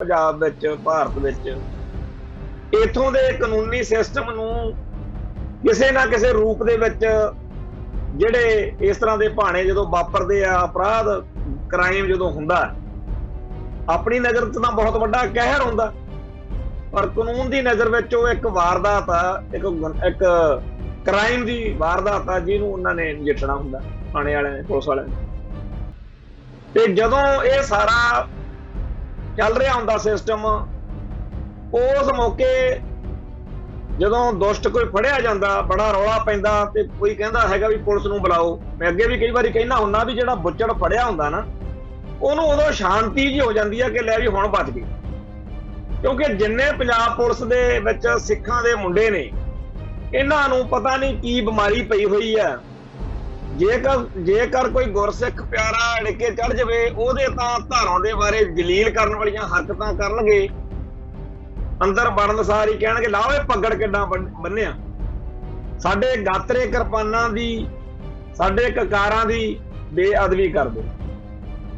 ਪੰਜਾਬ ਵਿੱਚ ਭਾਰਤ ਵਿੱਚ ਇਥੋਂ ਦੇ ਕਾਨੂੰਨੀ ਸਿਸਟਮ ਨੂੰ ਕਿਸੇ ਨਾ ਕਿਸੇ ਰੂਪ ਦੇ ਵਿੱਚ ਜਿਹੜੇ ਇਸ ਤਰ੍ਹਾਂ ਦੇ ਭਾਣੇ ਜਦੋਂ ਵਾਪਰਦੇ ਆ, ਅਪਰਾਧ ਕ੍ਰਾਈਮ ਜਦੋਂ ਹੁੰਦਾ, ਆਪਣੀ ਨਜ਼ਰ 'ਚ ਤਾਂ ਬਹੁਤ ਵੱਡਾ ਕਹਿਰ ਹੁੰਦਾ, ਪਰ ਕਾਨੂੰਨ ਦੀ ਨਜ਼ਰ ਵਿੱਚ ਉਹ ਇੱਕ ਵਾਰਦਾਤ ਆ, ਇੱਕ ਕ੍ਰਾਈਮ ਦੀ ਵਾਰਦਾਤ ਆ ਜਿਹਨੂੰ ਉਹਨਾਂ ਨੇ ਨਜਿੱਠਣਾ ਹੁੰਦਾ, ਥਾਣੇ ਵਾਲਿਆਂ ਨੇ, ਪੁਲਿਸ ਵਾਲਿਆਂ ਨੇ। ਤੇ ਜਦੋਂ ਇਹ ਸਾਰਾ ਚੱਲ ਰਿਹਾ ਹੁੰਦਾ ਸਿਸਟਮ, ਉਸ ਮੌਕੇ ਜਦੋਂ ਦੁਸ਼ਟ ਕੋਈ ਫੜਿਆ ਜਾਂਦਾ, ਬੜਾ ਰੌਲਾ ਪੈਂਦਾ ਤੇ ਕੋਈ ਕਹਿੰਦਾ ਹੈਗਾ ਵੀ ਪੁਲਿਸ ਨੂੰ ਬੁਲਾਓ। ਮੈਂ ਅੱਗੇ ਵੀ ਕਈ ਵਾਰੀ ਕਹਿੰਦਾ ਹੁੰਦਾ ਵੀ ਜਿਹੜਾ ਬੁੱਚੜ ਫੜਿਆ ਹੁੰਦਾ ਨਾ, ਉਹਨੂੰ ਉਦੋਂ ਸ਼ਾਂਤੀ ਜੀ ਹੋ ਜਾਂਦੀ ਹੈ ਕਿ ਲੈ ਵੀ ਹੁਣ ਬਚ ਗਏ, ਕਿਉਂਕਿ ਜਿੰਨੇ ਪੰਜਾਬ ਪੁਲਿਸ ਦੇ ਵਿੱਚ ਸਿੱਖਾਂ ਦੇ ਮੁੰਡੇ ਨੇ, ਇਹਨਾਂ ਨੂੰ ਪਤਾ ਨਹੀਂ ਕੀ ਬਿਮਾਰੀ ਪਈ ਹੋਈ ਹੈ। ਜੇਕਰ ਕੋਈ ਗੁਰਸਿੱਖ ਪਿਆਰਾ ਅੜਕੇ ਚੜ ਜਾਵੇ, ਉਹਦੇ ਤਾਂ ਧਾਰਾਂ ਦੇ ਬਾਰੇ ਜਲੀਲ ਕਰਨ ਵਾਲੀਆਂ ਹਰਕਤਾਂ ਕਰਨਗੇ, ਅੰਦਰ ਵੜਨ ਸਾਰ ਹੀ ਕਹਿਣਗੇ ਲਾਓ ਇਹ ਪੱਗੜ ਕਿੱਦਾਂ ਬੰਨਿਆ, ਸਾਡੇ ਗਾਤਰੇ ਕਿਰਪਾਨਾਂ ਦੀ, ਸਾਡੇ ਕਕਾਰਾਂ ਦੀ ਬੇਅਦਬੀ ਕਰਦੇ।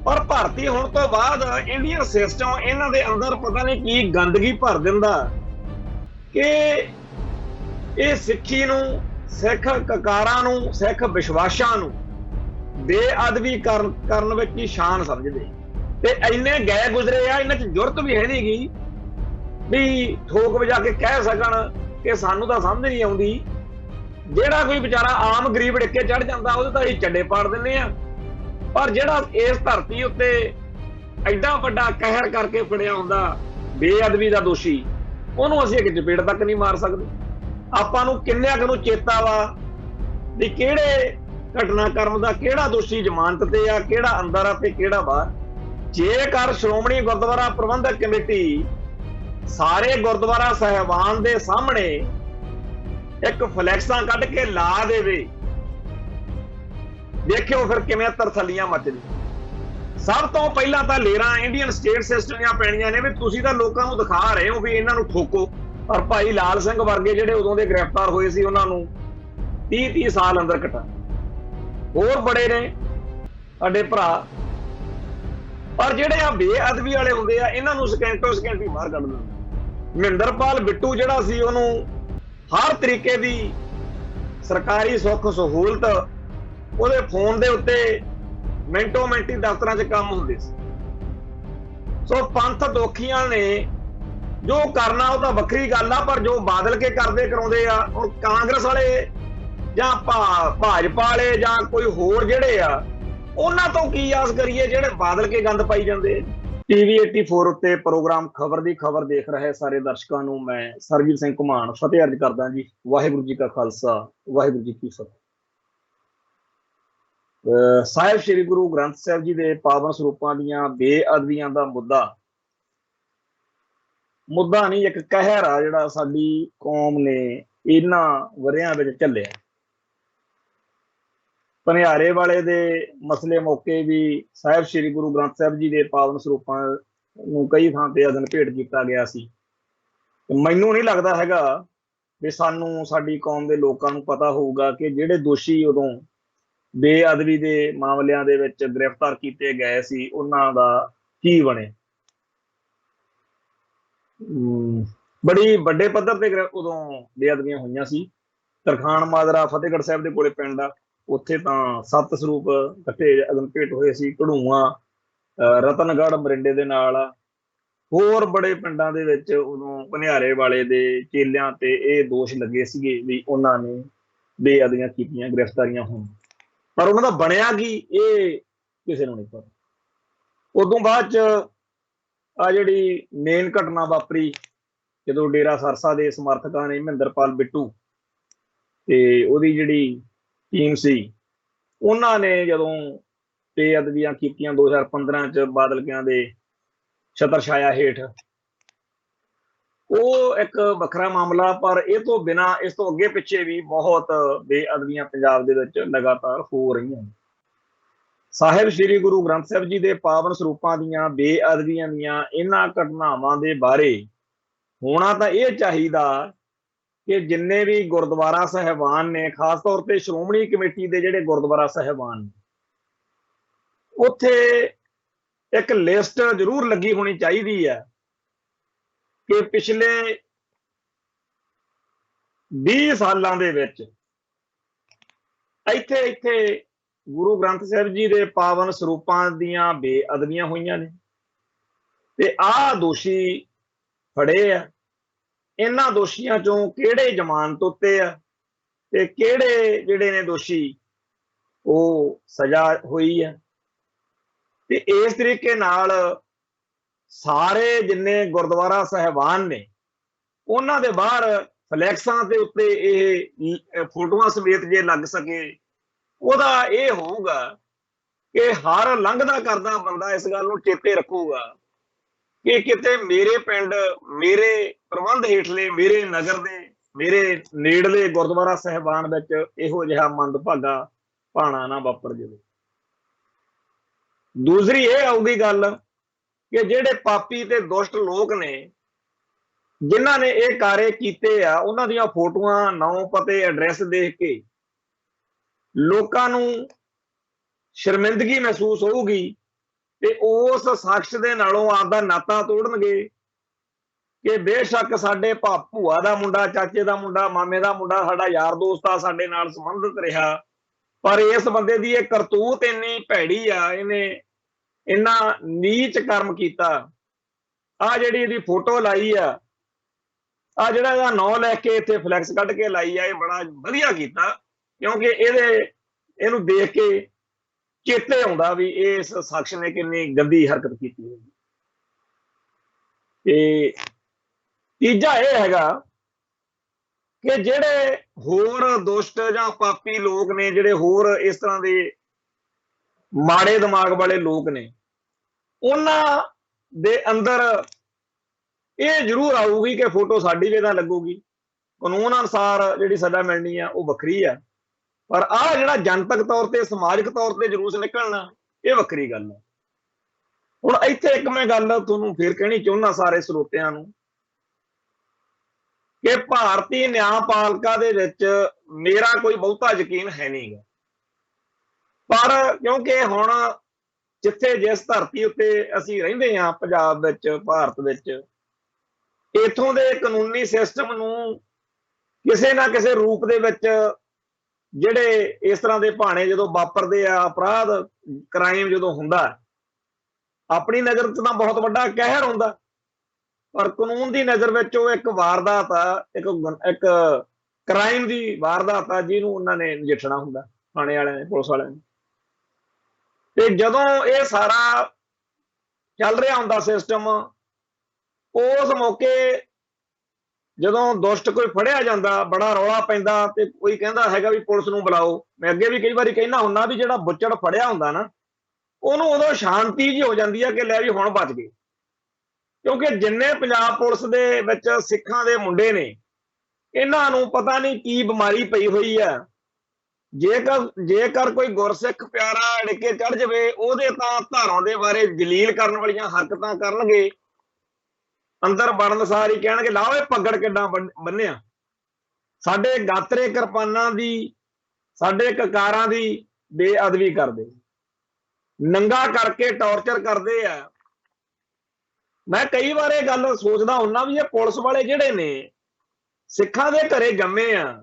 ਪਰ ਭਰਤੀ ਹੋਣ ਤੋਂ ਬਾਅਦ ਇੰਡੀਅਨ ਸਿਸਟਮ ਇਹਨਾਂ ਦੇ ਅੰਦਰ ਪਤਾ ਨਹੀਂ ਕੀ ਗੰਦਗੀ ਭਰ ਦਿੰਦਾ ਕਿ ਇਹ ਸਿੱਖੀ ਨੂੰ, ਸਿੱਖ ਕਕਾਰਾਂ ਨੂੰ, ਸਿੱਖ ਵਿਸ਼ਵਾਸਾਂ ਨੂੰ ਬੇਅਦਬੀ ਕਰਨ ਵਿੱਚ ਹੀ ਸ਼ਾਨ ਸਮਝਦੇ। ਤੇ ਇੰਨੇ ਗਏ ਗੁਜ਼ਰੇ ਆ, ਇਹਨਾਂ 'ਚ ਜੁਰਤ ਵੀ ਹੈ ਨੀ ਗੀ ਵੀ ਠੋਕ ਵਜਾ ਕੇ ਕਹਿ ਸਕਣ ਕਿ ਸਾਨੂੰ ਤਾਂ ਸਮਝ ਨਹੀਂ ਆਉਂਦੀ। ਜਿਹੜਾ ਕੋਈ ਵਿਚਾਰਾ ਆਮ ਗਰੀਬ ਡਿੱਕੇ ਚੜ ਜਾਂਦਾ, ਉਹਦੇ ਤਾਂ ਅਸੀਂ ਚੱਡੇ ਪਾੜ ਦਿੰਦੇ ਆ, ਪਰ ਜਿਹੜਾ ਇਸ ਧਰਤੀ ਉੱਤੇ ਐਡਾ ਵੱਡਾ ਕਹਿਰ ਕਰਕੇ ਫੜਿਆ ਹੁੰਦਾ ਬੇਅਦਬੀ ਦਾ ਦੋਸ਼ੀ, ਉਹਨੂੰ ਅਸੀਂ ਇੱਕ ਚਪੇੜ ਤੱਕ ਨਹੀਂ ਮਾਰ ਸਕਦੇ। ਆਪਾਂ ਨੂੰ ਕਿੰਨਿਆਂ ਕੁ ਨੂੰ ਚੇਤਾ ਵਾ ਵੀ ਕਿਹੜੇ ਘਟਨਾਕ੍ਰਮ ਦਾ ਕਿਹੜਾ ਦੋਸ਼ੀ ਜ਼ਮਾਨਤ ਤੇ ਆ, ਕਿਹੜਾ ਅੰਦਰ ਆ ਤੇ ਕਿਹੜਾ ਬਾਹਰ। ਜੇਕਰ ਸ਼੍ਰੋਮਣੀ ਗੁਰਦੁਆਰਾ ਪ੍ਰਬੰਧਕ ਕਮੇਟੀ ਸਾਰੇ ਗੁਰਦੁਆਰਾ ਸਾਹਿਬਾਨ ਦੇ ਸਾਹਮਣੇ ਇੱਕ ਫਲੈਕਸਾਂ ਕੱਢ ਕੇ ਲਾ ਦੇਵੇ, ਦੇਖਿਓ ਫਿਰ ਕਿਵੇਂ ਤਰਥੱਲੀਆਂ ਮੱਚਦੀ। ਸਭ ਤੋਂ ਪਹਿਲਾਂ ਤਾਂ ਲੇਰਾਂ ਇੰਡੀਅਨ ਸਟੇਟ ਸਿਸਟਮ ਦੀਆਂ ਪੈਣੀਆਂ ਨੇ ਵੀ ਤੁਸੀਂ ਤਾਂ ਲੋਕਾਂ ਨੂੰ ਦਿਖਾ ਰਹੇ ਹੋ ਵੀ ਇਹਨਾਂ ਨੂੰ ਠੋਕੋ, ਪਰ ਭਾਈ ਲਾਲ ਸਿੰਘ ਵਰਗੇ ਜਿਹੜੇ ਉਦੋਂ ਦੇ ਗ੍ਰਿਫਤਾਰ ਹੋਏ ਸੀ, ਉਹਨਾਂ ਨੂੰ 30-30 ਸਾਲ ਅੰਦਰ ਕੱਟਾ। ਹੋਰ ਬੜੇ ਨੇ ਸਾਡੇ ਭਰਾ, ਪਰ ਜਿਹੜੇ ਆ ਬੇਅਦਬੀ ਵਾਲੇ ਹੁੰਦੇ ਆ, ਇਹਨਾਂ ਨੂੰ ਸਕਿੰਟੋ ਸਕਿੰਟ ਹੀ ਬਾਹਰ ਕੱਢ ਦਿੰਦੇ। ਮਹਿੰਦਰਪਾਲ ਬਿੱਟੂ ਜਿਹੜਾ ਸੀ, ਉਹਨੂੰ ਹਰ ਤਰੀਕੇ ਦੀ ਸਰਕਾਰੀ ਸੁੱਖ ਸਹੂਲਤ ਉਹਦੇ ਫੋਨ ਦੇ ਉੱਤੇ ਮਿੰਟੋ ਮਿੰਟੀ ਦਫ਼ਤਰਾਂ 'ਚ ਕੰਮ ਹੁੰਦੇ ਸੀ। ਸੋ ਪੰਥ ਦੋਖੀਆਂ ਨੇ ਜੋ ਕਰਨਾ ਉਹ ਤਾਂ ਵੱਖਰੀ ਗੱਲ ਆ, ਪਰ ਜੋ ਬਾਦਲ ਕੇ ਕਰਦੇ ਕਰਾਉਂਦੇ ਆ, ਹੁਣ ਕਾਂਗਰਸ ਵਾਲੇ ਜਾਂ ਭਾਜਪਾ ਵਾਲੇ ਜਾਂ ਕੋਈ ਹੋਰ ਜਿਹੜੇ ਆ, ਉਹਨਾਂ ਤੋਂ ਕੀ ਆਸ ਕਰੀਏ ਜਿਹੜੇ ਬਾਦਲ ਕੇ ਗੰਦ ਪਾਈ ਜਾਂਦੇ। ਟੀਵੀ 84 ਉੱਤੇ ਪ੍ਰੋਗਰਾਮ ਖਬਰ ਦੀ ਖਬਰ ਦੇਖ ਰਹੇ ਸਾਰੇ ਦਰਸ਼ਕਾਂ ਨੂੰ ਮੈਂ ਸਰਬਜੀਤ ਸਿੰਘ ਘੁਮਾਣ ਫਤਿਹ ਅਰਜ਼ ਕਰਦਾ ਜੀ। ਵਾਹਿਗੁਰੂ ਜੀ ਕਾ ਖਾਲਸਾ, ਵਾਹਿਗੁਰੂ ਜੀ ਕੀ ਫਤਿਹ। ਸਾਹਿਬ ਸ੍ਰੀ ਗੁਰੂ ਗ੍ਰੰਥ ਸਾਹਿਬ ਜੀ ਦੇ ਪਾਵਨ ਸਰੂਪਾਂ ਦੀਆਂ ਬੇਅਦਬੀਆਂ ਦਾ ਮੁੱਦਾ ਨਹੀਂ, ਇੱਕ ਕਹਿਰ ਆ ਜਿਹੜਾ ਸਾਡੀ ਕੌਮ ਨੇ ਇਹਨਾਂ ਵਰਿਆਂ ਵਿੱਚ ਝੱਲਿਆ। ਭਨਿਆਰੇ ਵਾਲੇ ਦੇ ਮਸਲੇ ਮੌਕੇ ਵੀ ਸਾਹਿਬ ਸ੍ਰੀ ਗੁਰੂ ਗ੍ਰੰਥ ਸਾਹਿਬ ਜੀ ਦੇ ਪਾਵਨ ਸਰੂਪਾਂ ਨੂੰ ਕਈ ਥਾਂ ਤੇ ਅਦਨ ਭੇਟ ਕੀਤਾ ਗਿਆ ਸੀ। ਮੈਨੂੰ ਨਹੀਂ ਲੱਗਦਾ ਹੈਗਾ ਵੀ ਸਾਨੂੰ, ਸਾਡੀ ਕੌਮ ਦੇ ਲੋਕਾਂ ਨੂੰ ਪਤਾ ਹੋਊਗਾ ਕਿ ਜਿਹੜੇ ਦੋਸ਼ੀ ਉਦੋਂ ਬੇਅਦਬੀ ਦੇ ਮਾਮਲਿਆਂ ਦੇ ਵਿੱਚ ਗ੍ਰਿਫਤਾਰ ਕੀਤੇ ਗਏ ਸੀ, ਉਹਨਾਂ ਦਾ ਕੀ ਬਣੇ। ਬੜੀ ਵੱਡੇ ਪੱਧਰ ਤੇ ਉਦੋਂ ਬੇਅਦਬੀਆਂ ਹੋਈਆਂ ਸੀ। ਤਰਖਾਣ ਮਾਜਰਾ ਫਤਿਹਗੜ੍ਹ ਸਾਹਿਬ ਦੇ ਕੋਲੇ ਪਿੰਡ ਆ, ਉੱਥੇ ਤਾਂ 7 ਸਰੂਪ ਇਕੱਠੇ ਅਦਨ ਭੇਟ ਹੋਏ ਸੀ। ਢੜੂਆਂ, ਰਤਨਗੜ੍ਹ ਮਰਿੰਡੇ ਦੇ ਨਾਲ, ਹੋਰ ਬੜੇ ਪਿੰਡਾਂ ਦੇ ਵਿੱਚ ਉਦੋਂ ਭਨਿਆਰੇ ਵਾਲੇ ਦੇ ਚੇਲਿਆਂ ਤੇ ਇਹ ਦੋਸ਼ ਲੱਗੇ ਸੀਗੇ ਵੀ ਉਹਨਾਂ ਨੇ ਬੇਅਦਬੀਆਂ ਕੀਤੀਆਂ, ਗ੍ਰਿਫਤਾਰੀਆਂ ਹੋਣ, ਪਰ ਉਹਨਾਂ ਦਾ ਬਣਿਆ ਕੀ ਇਹ ਕਿਸੇ ਨੂੰ ਨਹੀਂ ਪਤਾ। ਉਦੋਂ ਬਾਅਦ ਚ ਆ ਜਿਹੜੀ ਮੇਨ ਘਟਨਾ ਵਾਪਰੀ, ਜਦੋਂ ਡੇਰਾ ਸਰਸਾ ਦੇ ਸਮਰਥਕਾਂ ਨੇ ਮਹਿੰਦਰਪਾਲ ਬਿੱਟੂ ਤੇ ਉਹਦੀ ਜਿਹੜੀ ਟੀਮ ਸੀ, ਉਹਨਾਂ ਨੇ ਜਦੋਂ ਬੇਅਦਬੀਆਂ ਕੀਤੀਆਂ 2015 ਚ ਬਾਦਲਕਿਆਂ ਦੇ ਛਤਰ ਛਾਇਆ ਹੇਠ, ਉਹ ਇੱਕ ਵੱਖਰਾ ਮਾਮਲਾ। ਪਰ ਇਹ ਤੋਂ ਬਿਨਾਂ, ਇਸ ਤੋਂ ਅੱਗੇ ਪਿੱਛੇ ਵੀ ਬਹੁਤ ਬੇਅਦਬੀਆਂ ਪੰਜਾਬ ਦੇ ਵਿੱਚ ਲਗਾਤਾਰ ਹੋ ਰਹੀਆਂ। ਸਾਹਿਬ ਸ੍ਰੀ ਗੁਰੂ ਗ੍ਰੰਥ ਸਾਹਿਬ ਜੀ ਦੇ ਪਾਵਨ ਸਰੂਪਾਂ ਦੀਆਂ ਬੇਅਦਬੀਆਂ ਦੀਆਂ ਇਹਨਾਂ ਘਟਨਾਵਾਂ ਦੇ ਬਾਰੇ ਹੋਣਾ ਤਾਂ ਇਹ ਚਾਹੀਦਾ ਕਿ ਜਿੰਨੇ ਵੀ ਗੁਰਦੁਆਰਾ ਸਾਹਿਬਾਨ ਨੇ, ਖਾਸ ਤੌਰ ਤੇ ਸ਼੍ਰੋਮਣੀ ਕਮੇਟੀ ਦੇ ਜਿਹੜੇ ਗੁਰਦੁਆਰਾ ਸਾਹਿਬਾਨ, ਉੱਥੇ ਇੱਕ ਲਿਸਟ ਜ਼ਰੂਰ ਲੱਗੀ ਹੋਣੀ ਚਾਹੀਦੀ ਹੈ कि पिछले 20 सालों के विच ਇੱਥੇ ਇੱਥੇ ਗੁਰੂ ਗ੍ਰੰਥ ਸਾਹਿਬ ਜੀ ਦੇ ਪਾਵਨ ਸਰੂਪਾਂ ਦੀਆਂ ਬੇਅਦਬੀਆਂ ਹੋਈਆਂ ਨੇ ਤੇ ਆਹ ਦੋਸ਼ੀ ਫੜੇ ਆ। ਇਹਨਾਂ ਦੋਸ਼ੀਆਂ ਚੋਂ ਕਿਹੜੇ ਜ਼ਮਾਨਤ ਉੱਤੇ ਆ ਤੇ ਕਿਹੜੇ ਜਿਹੜੇ ਨੇ ਦੋਸ਼ੀ ਉਹ ਸਜ਼ਾ ਹੋਈ ਆ। ਤੇ ਇਸ ਤਰੀਕੇ ਨਾਲ ਸਾਰੇ ਜਿੰਨੇ ਗੁਰਦੁਆਰਾ ਸਾਹਿਬਾਨ ਨੇ ਉਹਨਾਂ ਦੇ ਬਾਹਰ ਫਲੈਕਸਾਂ ਦੇ ਉੱਤੇ ਇਹ ਫੋਟੋਆਂ ਸਮੇਤ ਜੇ ਲੱਗ ਸਕੇ, ਉਹਦਾ ਇਹ ਹੋਊਗਾ ਕਿ ਹਰ ਲੰਘਦਾ ਕਰਦਾ ਬੰਦਾ ਇਸ ਗੱਲ ਨੂੰ ਚੇਤੇ ਰੱਖੂਗਾ ਕਿ ਕਿਤੇ ਮੇਰੇ ਪਿੰਡ, ਮੇਰੇ ਪ੍ਰਬੰਧ ਹੇਠਲੇ, ਮੇਰੇ ਨਗਰ ਦੇ, ਮੇਰੇ ਨੇੜਲੇ ਗੁਰਦੁਆਰਾ ਸਾਹਿਬਾਨ ਵਿੱਚ ਇਹੋ ਜਿਹਾ ਮੰਦਭਾਗਾ ਭਾਣਾ ਨਾ ਵਾਪਰ ਜਾਵੇ। ਦੂਸਰੀ ਇਹ ਆਊਗੀ ਗੱਲ ਕਿ ਜਿਹੜੇ ਪਾਪੀ ਤੇ ਦੁਸ਼ਟ ਲੋਕ ਨੇ ਜਿਨ੍ਹਾਂ ਨੇ ਇਹ ਕਾਰੇ ਕੀਤੇ ਆ, ਉਹਨਾਂ ਦੀਆਂ ਫੋਟੋਆਂ, ਨਾਂ, ਪਤੇ, ਐਡਰੈਸ ਦੇਖ ਕੇ ਲੋਕਾਂ ਨੂੰ ਸ਼ਰਮਿੰਦਗੀ ਮਹਿਸੂਸ ਹੋਊਗੀ ਤੇ ਉਸ ਸ਼ਖਸ ਦੇ ਨਾਲੋਂ ਆਪਦਾ ਨਾਤਾ ਤੋੜਨਗੇ ਕਿ ਬੇਸ਼ੱਕ ਸਾਡੇ ਭੂਆ ਦਾ ਮੁੰਡਾ, ਚਾਚੇ ਦਾ ਮੁੰਡਾ, ਮਾਮੇ ਦਾ ਮੁੰਡਾ ਸਾਡਾ ਯਾਰ ਦੋਸਤ ਆ, ਸਾਡੇ ਨਾਲ ਸੰਬੰਧਿਤ ਰਿਹਾ, ਪਰ ਇਸ ਬੰਦੇ ਦੀ ਇਹ ਕਰਤੂਤ ਇੰਨੀ ਭੈੜੀ ਆ, ਇਹਨੇ ਇੰਨਾ ਨੀਚ ਕਰਮ ਕੀਤਾ, ਆ ਜਿਹੜੀ ਇਹਦੀ ਫੋਟੋ ਲਾਈ ਆ, ਆ ਜਿਹੜਾ ਇਹਦਾ ਨਾਂ ਲੈ ਕੇ ਇੱਥੇ ਫਲੈਕਸ ਕੱਢ ਕੇ ਲਾਈ ਆ, ਇਹ ਬੜਾ ਵਧੀਆ ਕੀਤਾ ਕਿਉਂਕਿ ਇਹਨੂੰ ਦੇਖ ਕੇ ਚੇਤੇ ਆਉਂਦਾ ਵੀ ਇਸ ਸ਼ਖਸ ਨੇ ਕਿੰਨੀ ਗੰਦੀ ਹਰਕਤ ਕੀਤੀ ਹੈ। ਤੇ ਤੀਜਾ ਇਹ ਹੈਗਾ ਕਿ ਜਿਹੜੇ ਹੋਰ ਦੁਸ਼ਟ ਜਾਂ ਪਾਪੀ ਲੋਕ ਨੇ, ਜਿਹੜੇ ਹੋਰ ਇਸ ਤਰ੍ਹਾਂ ਦੇ ਮਾੜੇ ਦਿਮਾਗ ਵਾਲੇ ਲੋਕ ਨੇ, ਉਹਨਾਂ ਦੇ ਅੰਦਰ ਇਹ ਜ਼ਰੂਰ ਆਊਗੀ ਕਿ ਫੋਟੋ ਸਾਡੀ ਵੀ ਤਾਂ ਲੱਗੂਗੀ, ਕਾਨੂੰਨ ਅਨੁਸਾਰ ਜਿਹੜੀ ਸਜ਼ਾ ਮਿਲਣੀ ਆ ਉਹ ਵੱਖਰੀ ਆ, ਪਰ ਆਹ ਜਿਹੜਾ ਜਨਤਕ ਤੌਰ ਤੇ, ਸਮਾਜਿਕ ਤੌਰ ਤੇ ਜਲੂਸ ਨਿਕਲਣਾ, ਇਹ ਵੱਖਰੀ ਗੱਲ ਹੈ। ਹੁਣ ਇੱਥੇ ਇੱਕ ਮੈਂ ਗੱਲ ਤੁਹਾਨੂੰ ਫੇਰ ਕਹਿਣੀ ਚਾਹੁੰਦਾ ਸਾਰੇ ਸਰੋਤਿਆਂ ਨੂੰ ਕਿ ਭਾਰਤੀ ਨਿਆਂਪਾਲਿਕਾ ਦੇ ਵਿੱਚ ਮੇਰਾ ਕੋਈ ਬਹੁਤਾ ਯਕੀਨ ਹੈ ਨਹੀਂਗਾ, ਪਰ ਕਿਉਂਕਿ ਹੁਣ ਜਿੱਥੇ ਜਿਸ ਧਰਤੀ ਉੱਤੇ ਅਸੀਂ ਰਹਿੰਦੇ ਹਾਂ, ਪੰਜਾਬ ਵਿੱਚ, ਭਾਰਤ ਵਿੱਚ, ਇੱਥੋਂ ਦੇ ਕਾਨੂੰਨੀ ਸਿਸਟਮ ਨੂੰ ਕਿਸੇ ਨਾ ਕਿਸੇ ਰੂਪ ਦੇ ਵਿੱਚ ਜਿਹੜੇ ਇਸ ਤਰ੍ਹਾਂ ਦੇ ਭਾਣੇ ਜਦੋਂ ਵਾਪਰਦੇ ਆ, ਅਪਰਾਧ, ਕ੍ਰਾਈਮ ਜਦੋਂ ਹੁੰਦਾ, ਆਪਣੀ ਨਜ਼ਰ 'ਚ ਤਾਂ ਬਹੁਤ ਵੱਡਾ ਕਹਿਰ ਹੁੰਦਾ, ਪਰ ਕਾਨੂੰਨ ਦੀ ਨਜ਼ਰ ਵਿੱਚ ਉਹ ਇੱਕ ਵਾਰਦਾਤ ਆ, ਇੱਕ ਕ੍ਰਾਈਮ ਦੀ ਵਾਰਦਾਤ ਆ ਜਿਹਨੂੰ ਉਹਨਾਂ ਨੇ ਨਜਿੱਠਣਾ ਹੁੰਦਾ, ਥਾਣੇ ਵਾਲਿਆਂ ਨੇ, ਪੁਲਿਸ ਵਾਲਿਆਂ ਨੇ। ਤੇ ਜਦੋਂ ਇਹ ਸਾਰਾ ਚੱਲ ਰਿਹਾ ਹੁੰਦਾ ਸਿਸਟਮ, ਉਸ ਮੌਕੇ ਜਦੋਂ ਦੁਸ਼ਟ ਕੋਈ ਫੜਿਆ ਜਾਂਦਾ, ਬੜਾ ਰੌਲਾ ਪੈਂਦਾ ਤੇ ਕੋਈ ਕਹਿੰਦਾ ਹੈਗਾ ਵੀ ਪੁਲਿਸ ਨੂੰ ਬੁਲਾਓ। ਮੈਂ ਅੱਗੇ ਵੀ ਕਈ ਵਾਰੀ ਕਹਿਣਾ ਹੁੰਦਾ ਵੀ ਜਿਹੜਾ ਬੁੱਚੜ ਫੜਿਆ ਹੁੰਦਾ ਨਾ, ਉਹਨੂੰ ਉਦੋਂ ਸ਼ਾਂਤੀ ਜਿਹੀ ਹੋ ਜਾਂਦੀ ਆ ਕਿ ਲੈ ਵੀ ਹੁਣ ਬਚ ਗਏ, ਕਿਉਂਕਿ ਜਿੰਨੇ ਪੰਜਾਬ ਪੁਲਿਸ ਦੇ ਵਿੱਚ ਸਿੱਖਾਂ ਦੇ ਮੁੰਡੇ ਨੇ, ਇਹਨਾਂ ਨੂੰ ਪਤਾ ਨਹੀਂ ਕੀ ਬਿਮਾਰੀ ਪਈ ਹੋਈ ਆ। ਜੇਕਰ ਕੋਈ ਗੁਰਸਿੱਖ ਪਿਆਰਾ ਅੜਕੇ ਚੜ ਜਾਵੇ, ਉਹਦੇ ਤਾਂ ਧਾਰਾਂ ਦੇ ਬਾਰੇ ਜਲੀਲ ਕਰਨ ਵਾਲੀਆਂ ਹਰਕਤਾਂ ਕਰਨਗੇ, ਅੰਦਰ ਵੜਨ ਸਾਰ ਹੀ ਕਹਿਣਗੇ ਲਾਓ ਇਹ ਪੱਗੜ ਕਿੱਦਾਂ ਬੰਨਿਆ, ਸਾਡੇ ਗਾਤਰੇ ਕਿਰਪਾਨਾਂ ਦੀ, ਸਾਡੇ ਕਕਾਰਾਂ ਦੀ ਬੇਅਦਬੀ ਕਰਦੇ, ਨੰਗਾ ਕਰਕੇ ਟੌਰਚਰ ਕਰਦੇ ਆ। ਮੈਂ ਕਈ ਵਾਰ ਇਹ ਗੱਲ ਸੋਚਦਾ ਹੁੰਦਾ ਵੀ ਇਹ ਪੁਲਿਸ ਵਾਲੇ ਜਿਹੜੇ ਨੇ ਸਿੱਖਾਂ ਦੇ ਘਰੇ ਜੰਮੇ ਆ